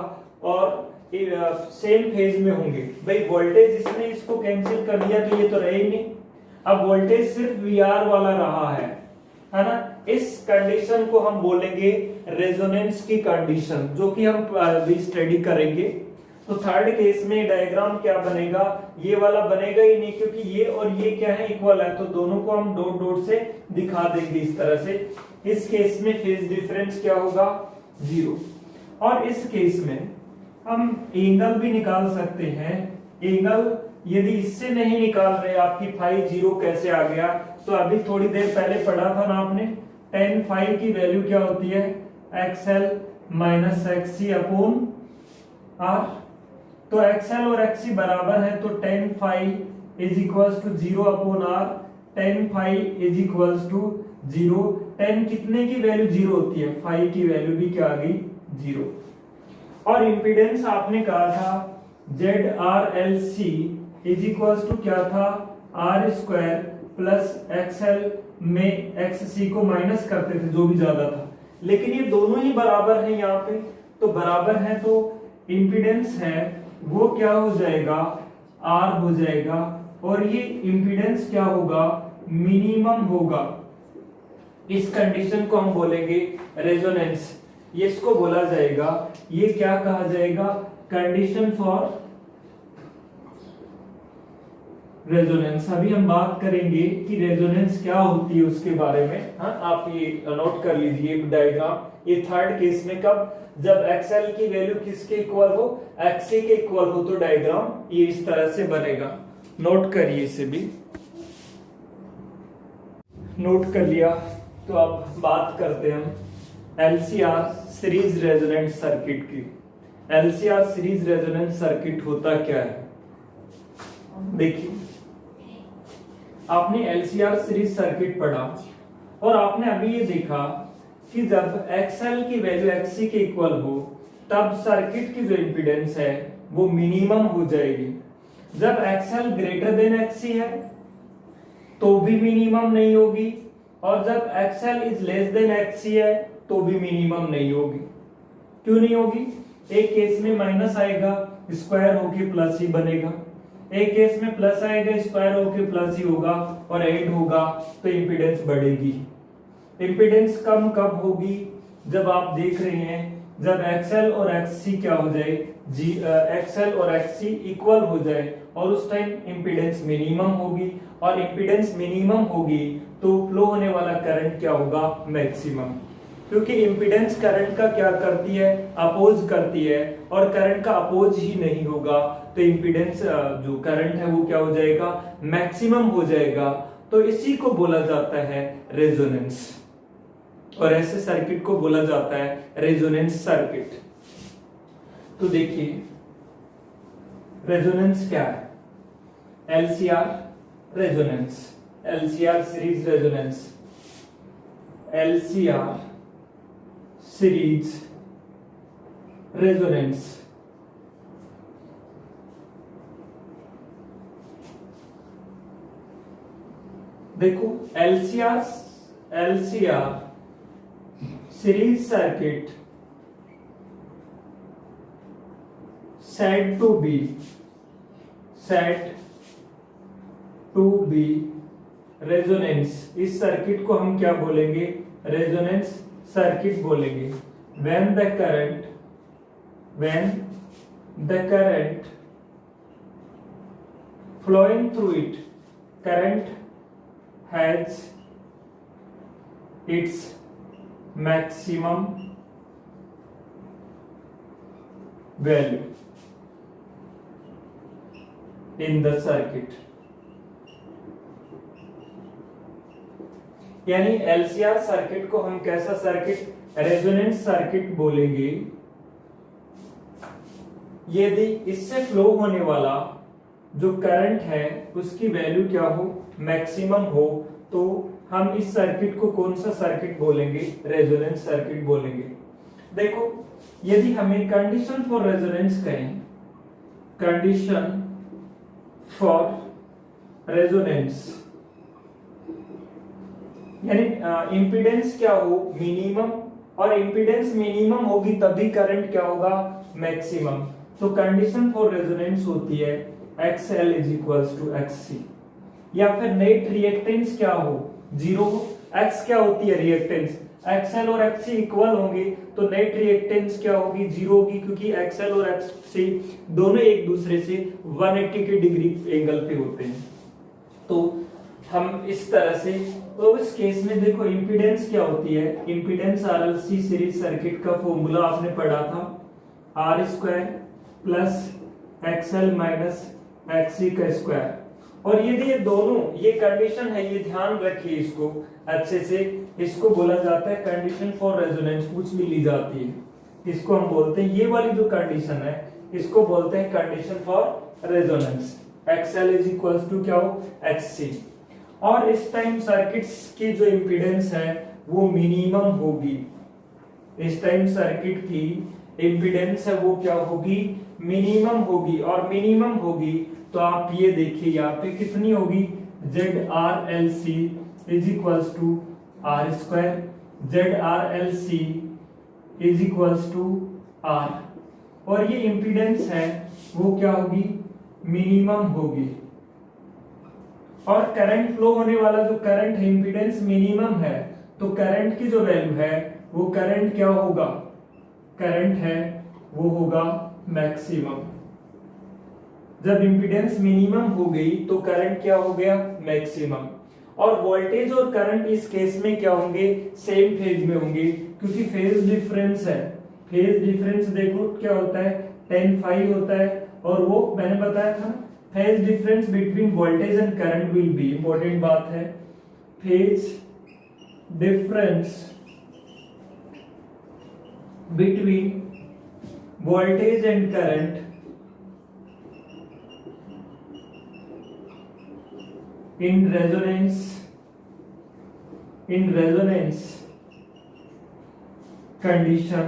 और सेम फेज में होंगे। भाई वोल्टेज इसने इसको कैंसिल कर दिया तो ये तो रहे ही नहीं, अब वोल्टेज सिर्फ VR वाला रहा है ना। इस कंडीशन को हम बोलेंगे रेजोनेंस की कंडीशन, जो कि हम अभी स्टडी करेंगे। तो थर्ड केस में डायग्राम क्या बनेगा, ये वाला बनेगा ही नहीं, क्योंकि ये और ये क्या है, इक्वल है, तो दोनों को हम डॉट डॉट से दिखा देंगे इस तरह से। इस केस में फेज डिफरेंस क्या होगा, 0। और इस केस में हम एंगल भी निकाल सकते हैं। एंगल यदि इससे नहीं निकाल रहे, आपकी फाई 0 कैसे आ गया, तो अभी थोड़ी देर पहले पढ़ा था ना आपने, tan फाई की वैल्यू क्या होती है, XL minus XC upon R। तो XL और XC बराबर है, तो tan phi is equal to 0 upon R, tan phi is equal to 0। tan कितने की वैल्यू 0 होती है, फाई की वैल्यू भी क्या आ गई, 0। और इंपीडेंस आपने कहा था ZRLC इज इक्वल टू क्या था, R स्क्वायर प्लस XL में XC को माइनस करते थे जो भी ज्यादा था, लेकिन ये दोनों ही बराबर हैं यहाँ पे, तो बराबर है तो इंपीडेंस है वो क्या हो जाएगा, R हो जाएगा, और ये इंपीडेंस क्या होगा, मिनिमम होगा। इस कंडीशन को हम बोलेंगे रेजोनेंस, ये इसको बोला जाएगा, ये क्या कहा जाएगा, कंडीशन फॉर रेजोनेंस। अभी हम बात करेंगे कि रेजोनेंस क्या होती है उसके बारे में। हाँ, आप ये नोट कर लीजिए डायग्राम। ये थर्ड केस में कब, जब XL की वैल्यू किसके इक्वल हो, XC के इक्वल हो, तो डायग्राम ये इस तरह से बनेगा। नोट करिए, इसे भी नोट कर लिया। तो अब बात करते हैं हम LCR सीरीज रेजोनेंट सर्किट की। LCR सीरीज रेजोनेंट सर्किट होता क्या है, देखिए आपने LCR सीरीज सर्किट पढ़ा और आपने अभी ये देखा कि जब XL की वैल्यू XC के इक्वल हो तब सर्किट की जो इंपीडेंस है वो मिनिमम हो जाएगी। जब XL ग्रेटर देन XC है तो भी मिनिमम नहीं होगी, और जब XL is less than XC है तो भी मिनिमम नहीं होगी। क्यों नहीं होगी, एक केस में माइनस आएगा, स्क्वायर होके प्लस ही बनेगा, एक केस में प्लस आएगा, स्क्वायर होके प्लस ही होगा, और ऐड होगा तो इंपीडेंस बढ़ेगी। इंपीडेंस कम कब होगी, जब आप देख रहे हैं जब XL और XC क्या हो जाए, XL और XC इक्वल हो जाए, और उस टाइम इंपीडेंस मिनिमम होगी, और इंपीडेंस मिनिमम होगी तो फ्लो होने वाला करंट क्या होगा, मैक्सिमम। क्योंकि इंपीडेंस करंट का क्या करती है, अपोज करती है, और करंट का अपोज ही नहीं होगा तो इंपीडेंस जो करंट है वो क्या हो जाएगा, मैक्सिमम हो जाएगा। तो इसी को बोला जाता है रेजोनेंस, और ऐसे सर्किट को बोला जाता है रेजोनेंस सर्किट। तो देखिए रेजोनेंस क्या है, LCR resonance, LCR series resonance, LCR series resonance. देखो LCR series circuit said to be to be resonance, इस सर्किट को हम क्या बोलेंगे, रेजोनेंस सर्किट बोलेंगे। when the current flowing through it, current has its maximum value in the circuit, यानी LCR circuit को हम कैसा सर्किट, रेजोनेंस सर्किट बोलेंगे यदि इससे फ्लो होने वाला जो करंट है उसकी वैल्यू क्या हो, मैक्सिमम हो, तो हम इस सर्किट को कौन सा सर्किट बोलेंगे, रेजोनेंस सर्किट बोलेंगे। देखो यदि हमें कंडीशन फॉर रेजोनेंस कहें, कंडीशन फॉर रेजोनेंस यानी इंपीडेंस क्या हो, मिनिमम, और इंपीडेंस मिनिमम होगी तभी करंट क्या होगा, मैक्सिमम। तो कंडीशन फॉर रेजोनेंस होती है XL is equals to XC, या फिर नेट रिएक्टेंस क्या हो, जीरो हो। X क्या होती है, रिएक्टेंस, XL और XC इक्वल होंगे तो नेट रिएक्टेंस क्या होगी, जीरो होगी, क्योंकि XL और XC दोनों एक दूसरे से 180 के डिग्री एंगल पे होते हैं। तो हम इस तरह से, तो इस केस में देखो इंपीडेंस क्या होती है, इंपीडेंस RLC सीरीज सर्किट का फॉर्मूला आपने पढ़ा था, R square plus XL minus XC का स्क्वायर। और यदि ये दोनों, ये कंडीशन है, ये ध्यान रखिए इसको अच्छे से, इसको बोला जाता है कंडीशन फॉर रेजोनेंस, पूछ भी ली जाती है, इसको हम बोलते हैं, ये वाली जो कंडीशन है इसको बोलते हैं condition for resonance. XL is equals to क्या हो, XC। और इस टाइम सर्किट्स की जो इंपीडेंस है वो मिनिमम होगी, इस टाइम सर्किट की इंपीडेंस है वो क्या होगी, मिनिमम होगी। और मिनिमम होगी तो आप ये देखिए यहाँ पे कितनी होगी, ZRLC is equals to R square, ZRLC is equals to R, और ये इंपीडेंस है वो क्या होगी, मिनिमम होगी। और करंट फ्लो होने वाला जो करंट है, इंपीडेंस मिनिमम है, तो करंट की जो वैल्यू है वो करंट क्या होगा, करंट है वो होगा मैक्सिमम। जब इंपीडेंस मिनिमम हो गई तो करंट क्या हो गया, मैक्सिमम। और वोल्टेज और करंट इस केस में क्या होंगे, सेम फेज में होंगे, क्योंकि फेज डिफरेंस है। फेज डिफरेंस देखो क्या होता है, tan phi होता है, और वो मैंने बताया था phase difference between voltage and current will be, important बात है, phase difference between voltage and current in resonance condition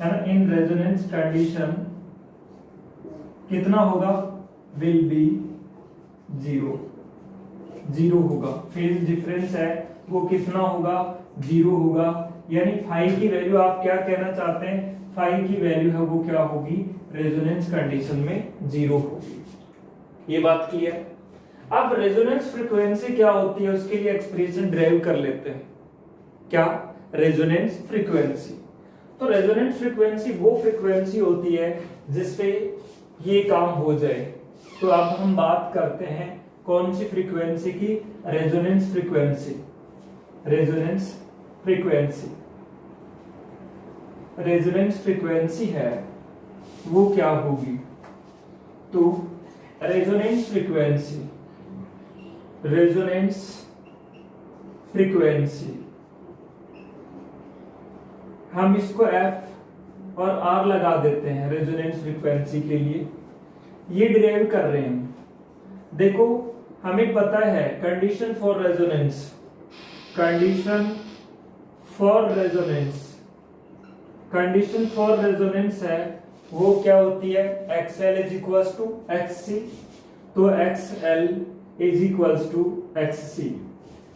है ना, इन रेजोनेंस कंडीशन कितना होगा, विल बी जीरो, जीरो होगा। फेज डिफरेंस है वो कितना होगा, जीरो होगा। यानी फाई की वैल्यू, आप क्या कहना चाहते हैं, फाई की वैल्यू है वो क्या होगी, रेजोनेंस कंडीशन में जीरो होगी। ये बात क्लियर। अब रेजोनेंस फ्रीक्वेंसी क्या होती है उसके लिए एक्सप्रेशन ड्राइव कर लेते हैं। क्या, रेजोनेंस फ्रीक्वेंसी। तो रेजोनेंस फ्रीक्वेंसी वो फ्रीक्वेंसी होती है जिसपे ये काम हो जाए। तो अब हम बात करते हैं कौन सी फ्रीक्वेंसी की, resonance frequency. Resonance frequency, resonance frequency है वो क्या होगी, तो रेजोनेंस फ्रीक्वेंसी, रेजोनेंस फ्रीक्वेंसी हम इसको F और R लगा देते हैं रेजोनेंस फ्रीक्वेंसी के लिए। ये डिराइव कर रहे हैं, देखो हमें पता है condition for resonance, condition for resonance, condition for resonance है वो क्या होती है, XL is equals to XC, तो XL is equals to XC।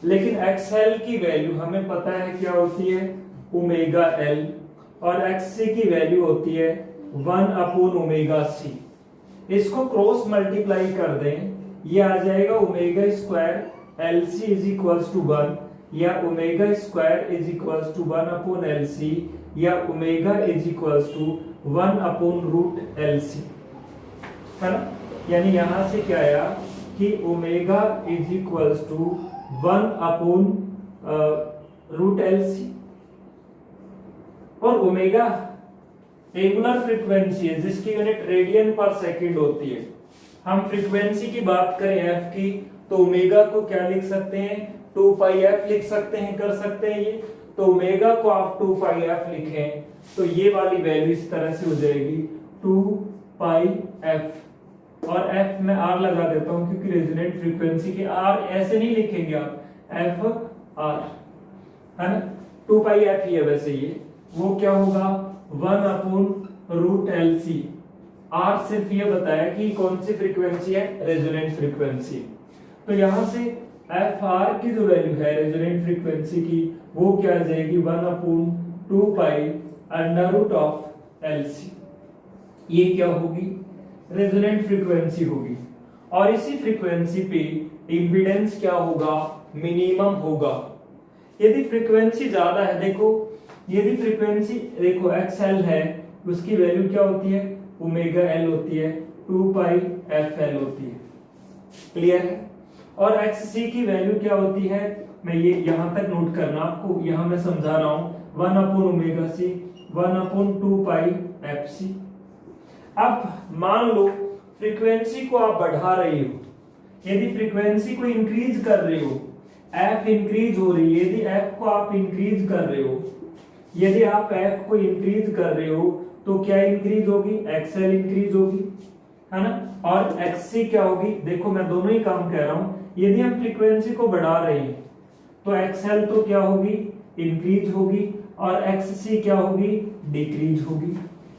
लेकिन XL की वैल्यू हमें पता है क्या होती है, ओमेगा L, और XC की वैल्यू होती है 1 अपॉन ओमेगा C। इसको क्रॉस मल्टीप्लाई कर दें, ये आ जाएगा omega square L C is equals to 1, या omega square is equals to 1 upon L C, या omega is equals to 1 upon root L C, है ना। यानी यहां से क्या आया कि omega is equals to 1 upon root L C, और ओमेगा एंगुलर फ्रीक्वेंसी है जिसकी यूनिट रेडियन पर सेकंड होती है। हम फ्रीक्वेंसी की बात करें एफ की, तो ओमेगा को क्या लिख सकते हैं, 2 पाई एफ लिख सकते हैं, कर सकते हैं ये। तो ओमेगा को आप 2 पाई एफ लिखें तो ये वाली वैल्यू इस तरह से हो जाएगी 2 पाई एफ, और एफ में आर लगा देता हूं क्योंकि रेजोनेंट फ्रीक्वेंसी के आर ऐसे नहीं लिखेंगे आप, एफ आर, है ना। 2 पाई एफ ही है वैसे ये, वो क्या होगा 1 अपॉन रूट एल सी। आर सिर्फ ये बताया कि कौन सी फ्रीक्वेंसी है, रेजोनेंट फ्रीक्वेंसी। तो यहां से एफ आर की जो वैल्यू है रेजोनेंट फ्रीक्वेंसी की, वो क्या आ जाएगी 1 upon 2 pi under root of L C. ये क्या होगी, रेजोनेंट फ्रीक्वेंसी होगी। और इसी फ्रीक्वेंसी पे इंपीडेंस क्या होगा, मिनिमम होगा। यदि फ्रीक्वेंसी ज्यादा है, देखो यदि फ्रीक्वेंसी देखो एक्सएल है, उसकी वैल्यू क्या होती है, ओमेगा एल होती है, 2 पाई एफ एल होती है, क्लियर है। और एक्स सी की वैल्यू क्या होती है, मैं ये यहां तक नोट करना आपको, यहां मैं समझा रहा हूं, 1 अपॉन ओमेगा सी, 1 अपॉन 2 पाई एफ सी। अब मान लो फ्रीक्वेंसी को आप बढ़ा रहे हो, यदि फ्रीक्वेंसी को इंक्रीज कर रहे हो, एफ इंक्रीज हो रही है, यदि एफ को आप इंक्रीज कर रहे हो, यदि आप एफ को इंक्रीज कर रहे हो तो क्या इंक्रीज होगी, एक्सएल इंक्रीज होगी, है ना। और एक्ससी क्या होगी, देखो मैं दोनों ही काम कह रहा हूं, यदि हम फ्रीक्वेंसी को बढ़ा रहे हैं तो एक्सएल तो क्या होगी, इंक्रीज होगी, और एक्ससी क्या होगी, डिक्रीज होगी।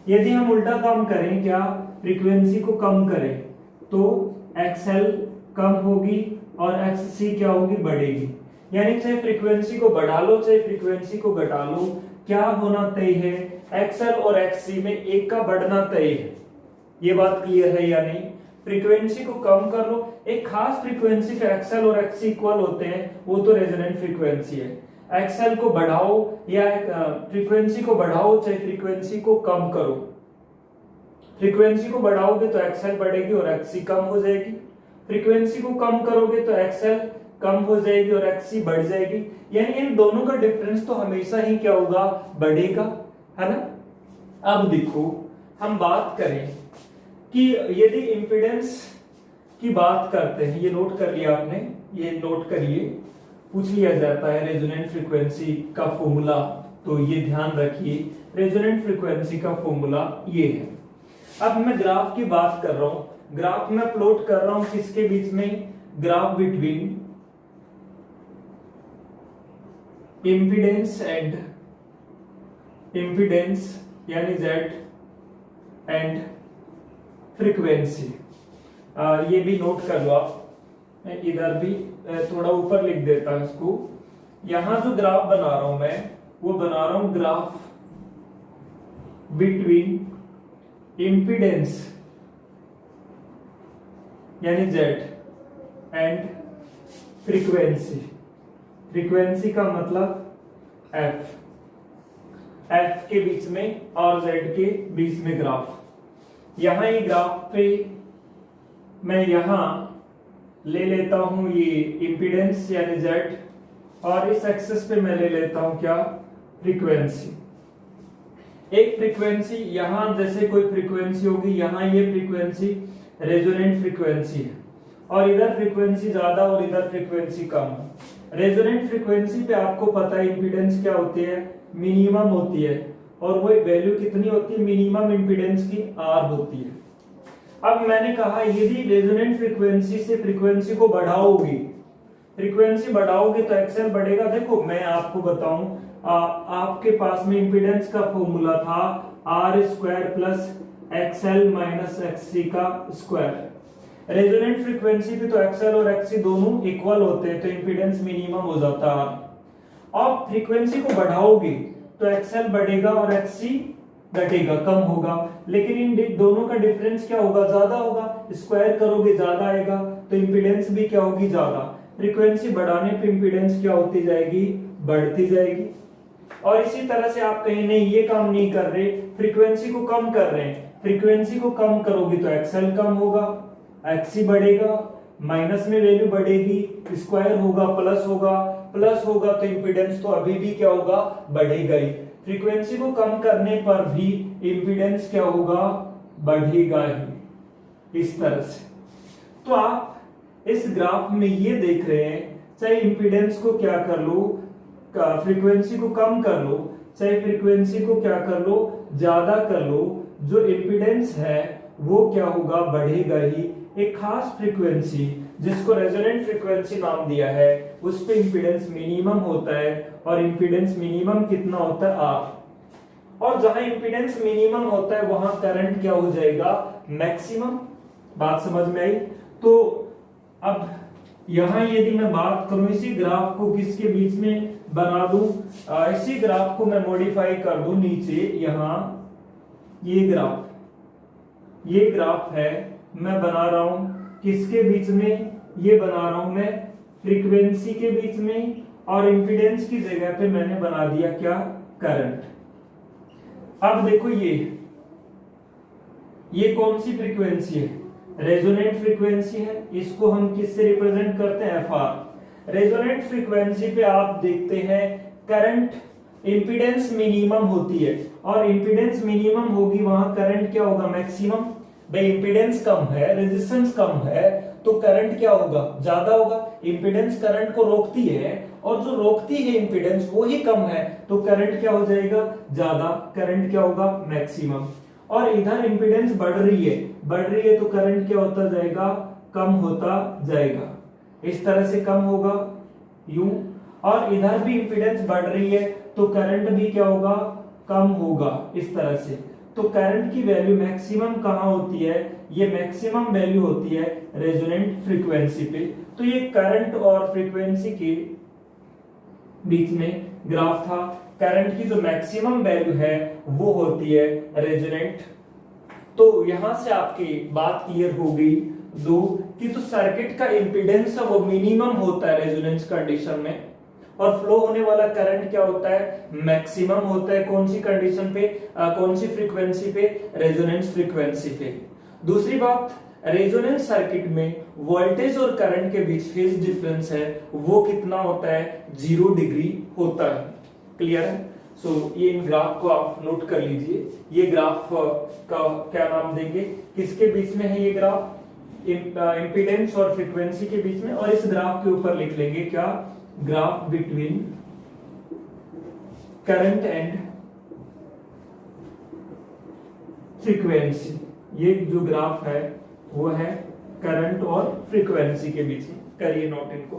यदि हम उल्टा काम करें, क्या फ्रीक्वेंसी को कम करें, तो एक्सएल कम होगी और एक्ससी क्या होगी, बढ़ेगी। यानी चाहे फ्रीक्वेंसी को बढ़ा लो चाहे फ्रीक्वेंसी को घटा लो, क्या होना तय है, एक्सएल और एक्ससी में एक का बढ़ना तय है। ये बात क्लियर है या नहीं। फ्रीक्वेंसी को कम कर लो, एक खास फ्रीक्वेंसी पे एक्सएल और एक्ससी इक्वल होते हैं, वो तो रेजोनेंट फ्रीक्वेंसी है। एक्सएल को बढ़ाओ या फ्रीक्वेंसी को बढ़ाओ चाहे फ्रीक्वेंसी को कम करो, फ्रीक्वेंसी को बढ़ाओगे तो एक्सएल बढ़ेगी और एक्ससी कम हो जाएगी, फ्रीक्वेंसी को कम करोगे तो एक्सएल कम हो जाएगी और एक्ससी बढ़ जाएगी। यानी इन दोनों का डिफरेंस तो हमेशा ही क्या होगा, बढ़ेगा, है ना। अब देखो हम बात करें कि यदि इंपीडेंस की बात करते हैं, ये नोट कर लिया आपने, ये नोट करिए, पूछ लिया जाता है रेजोनेंट फ्रीक्वेंसी का फॉर्मूला, तो ये ध्यान रखिए रेजोनेंट फ्रीक्वेंसी का फॉर्मूला ये है। अब मैं ग्राफ की बात कर रहा हूं, ग्राफ में प्लॉट कर रहा हूं किसके बीच में, ग्राफ बिटवीन इम्पीडेंस यानी Z एंड फ्रीक्वेंसी। ये भी नोट कर लो आप, मैं इधर भी थोड़ा ऊपर लिख देता हूं इसको। यहां जो ग्राफ बना रहा हूं मैं, वो बना रहा हूं ग्राफ बिटवीन इम्पीडेंस यानी Z एंड फ्रीक्वेंसी। फ्रीक्वेंसी का मतलब F के बीच में और Z के बीच में ग्राफ। यहां ये ग्राफ पे मैं यहां ले लेता हूं ये इम्पीडेंस यानी Z, और इस एक्सिस पे मैं ले लेता हूं क्या, फ्रीक्वेंसी। एक फ्रीक्वेंसी यहां जैसे कोई फ्रीक्वेंसी होगी, यहां ये फ्रीक्वेंसी रेजोनेंट फ्रीक्वेंसी है, और इधर फ्रीक्वेंसी ज्यादा और इधर फ्रीक्वेंसी कम। रेजोनेंट फ्रीक्वेंसी पे आपको पता है इंपीडेंस क्या होती है, मिनिमम होती है, और वो वैल्यू कितनी होती है, मिनिमम इंपीडेंस की R होती है। अब मैंने कहा यदि रेजोनेंट फ्रीक्वेंसी से फ्रीक्वेंसी को बढ़ाओगे, फ्रीक्वेंसी बढ़ाओगे तो एक्सएल बढ़ेगा। देखो मैं आपको बताऊं, आपके पास में इंपीडेंस का फॉर्मूला था R² प्लस एक्सएल माइनस एक्ससी का स्क्वायर। रेजोनेंट फ्रीक्वेंसी पे तो एक्सएल और एक्ससी दोनों इक्वल होते हैं, तो इंपीडेंस मिनिमम हो जाता है। और फ्रीक्वेंसी को बढ़ाओगे तो एक्सएल बढ़ेगा और एक्ससी घटेगा, कम होगा। लेकिन इन दोनों का डिफरेंस क्या होगा, ज्यादा होगा। स्क्वायर करोगे ज्यादा आएगा, तो इंपीडेंस भी क्या होगी, ज्यादा। फ्रीक्वेंसी बढ़ाने पे इंपीडेंस क्या होती जाएगी, बढ़ती जाएगी। और इसी तरह से आप कहीं नहीं ये काम नहीं कर रहे, फ्रीक्वेंसी को कम कर रहे हैं, फ्रीक्वेंसी को कम करोगे तो एक्सएल कम होगा, एक्सी बढ़ेगा, माइनस में वैल्यू बढ़ेगी, स्क्वायर होगा प्लस होगा, प्लस होगा तो इंपीडेंस तो अभी भी क्या होगा, बढ़ेगा ही। फ्रीक्वेंसी को कम करने पर भी इंपीडेंस क्या होगा, बढ़ेगा ही, इस तरह से। तो आप इस ग्राफ में ये देख रहे हैं, चाहे इंपीडेंस को क्या कर लो, फ्रीक्वेंसी को कम कर लो, चाहे फ्रीक्वेंसी को क्या कर लो, ज्यादा कर लो, जो इंपीडेंस है वो क्या होगा, बढ़ेगा ही। एक खास फ्रीक्वेंसी जिसको रेजोनेंट फ्रीक्वेंसी नाम दिया है, उस पे इंपीडेंस मिनिमम होता है, और इंपीडेंस मिनिमम कितना होता है, R। और जहां इंपीडेंस मिनिमम होता है वहां करंट क्या हो जाएगा, मैक्सिमम। बात समझ में आई? तो अब यहां यदि मैं बात करूं, इसी ग्राफ को किसके बीच में बना दूं, इसी ग्राफ को मैं मॉडिफाई कर दूं नीचे, यहां ये ग्राफ है, मैं बना रहा हूं किसके बीच में, ये बना रहा हूं मैं फ्रीक्वेंसी के बीच में, और इंपीडेंस की जगह पे मैंने बना दिया क्या, करंट। अब देखो ये कौन सी फ्रीक्वेंसी है, रेजोनेंट फ्रीक्वेंसी है। इसको हम किससे रिप्रेजेंट करते हैं, एफआर। रेजोनेंट फ्रीक्वेंसी पे आप देखते हैं करंट, इंपीडेंस मिनिमम होती है, और इंपीडेंस मिनिमम होगी वहां करंट क्या होगा, मैक्सिमम। भाई इंपीडेंस कम है, रेजिस्टेंस कम है, तो करंट क्या होगा, ज्यादा होगा। इंपीडेंस करंट को रोकती है, और जो रोकती है इंपीडेंस वो ही कम है, तो करंट क्या हो जाएगा, ज्यादा। करंट क्या होगा, मैक्सिमम। और इधर इंपीडेंस बढ़ रही है तो करंट क्या होता जाएगा, कम होता जाएगा। इस तरह से कम होगा यूं, और इधर भी इंपीडेंस बढ़ रही है तो करंट भी क्या होगा, कम होगा, इस तरह से। तो करंट की वैल्यू मैक्सिमम कहां होती है, ये मैक्सिमम वैल्यू होती है रेजोनेंट फ्रीक्वेंसी पे। तो ये करंट और फ्रीक्वेंसी के बीच में ग्राफ था। करंट की जो मैक्सिमम वैल्यू है वो होती है रेजोनेंट। तो यहां से आपकी बात क्लियर हो गई दो, कि तो सर्किट का इंपीडेंस है वो मिनिमम होता है रेजोनेंस कंडीशन में, और फ्लो होने वाला करंट क्या होता है, मैक्सिमम होता है। कौन सी कंडीशन पे, कौन सी फ्रीक्वेंसी पे, रेजोनेंस फ्रीक्वेंसी पे। दूसरी बात, रेजोनेंस सर्किट में वोल्टेज और करंट के बीच फेज डिफरेंस है वो कितना होता है, 0 डिग्री होता है। क्लियर है? सो ये इन ग्राफ को आप नोट कर लीजिए। ये ग्राफ का क्या नाम देंगे, किसके बीच में है ये ग्राफ, इंपीडेंस और फ्रीक्वेंसी के बीच में, और इस ग्राफ के ऊपर लिख लेंगे क्या, graph between current and frequency. ये जो ग्राफ है वो है करंट और फ्रीक्वेंसी के बीच में, करिए नोट इनको।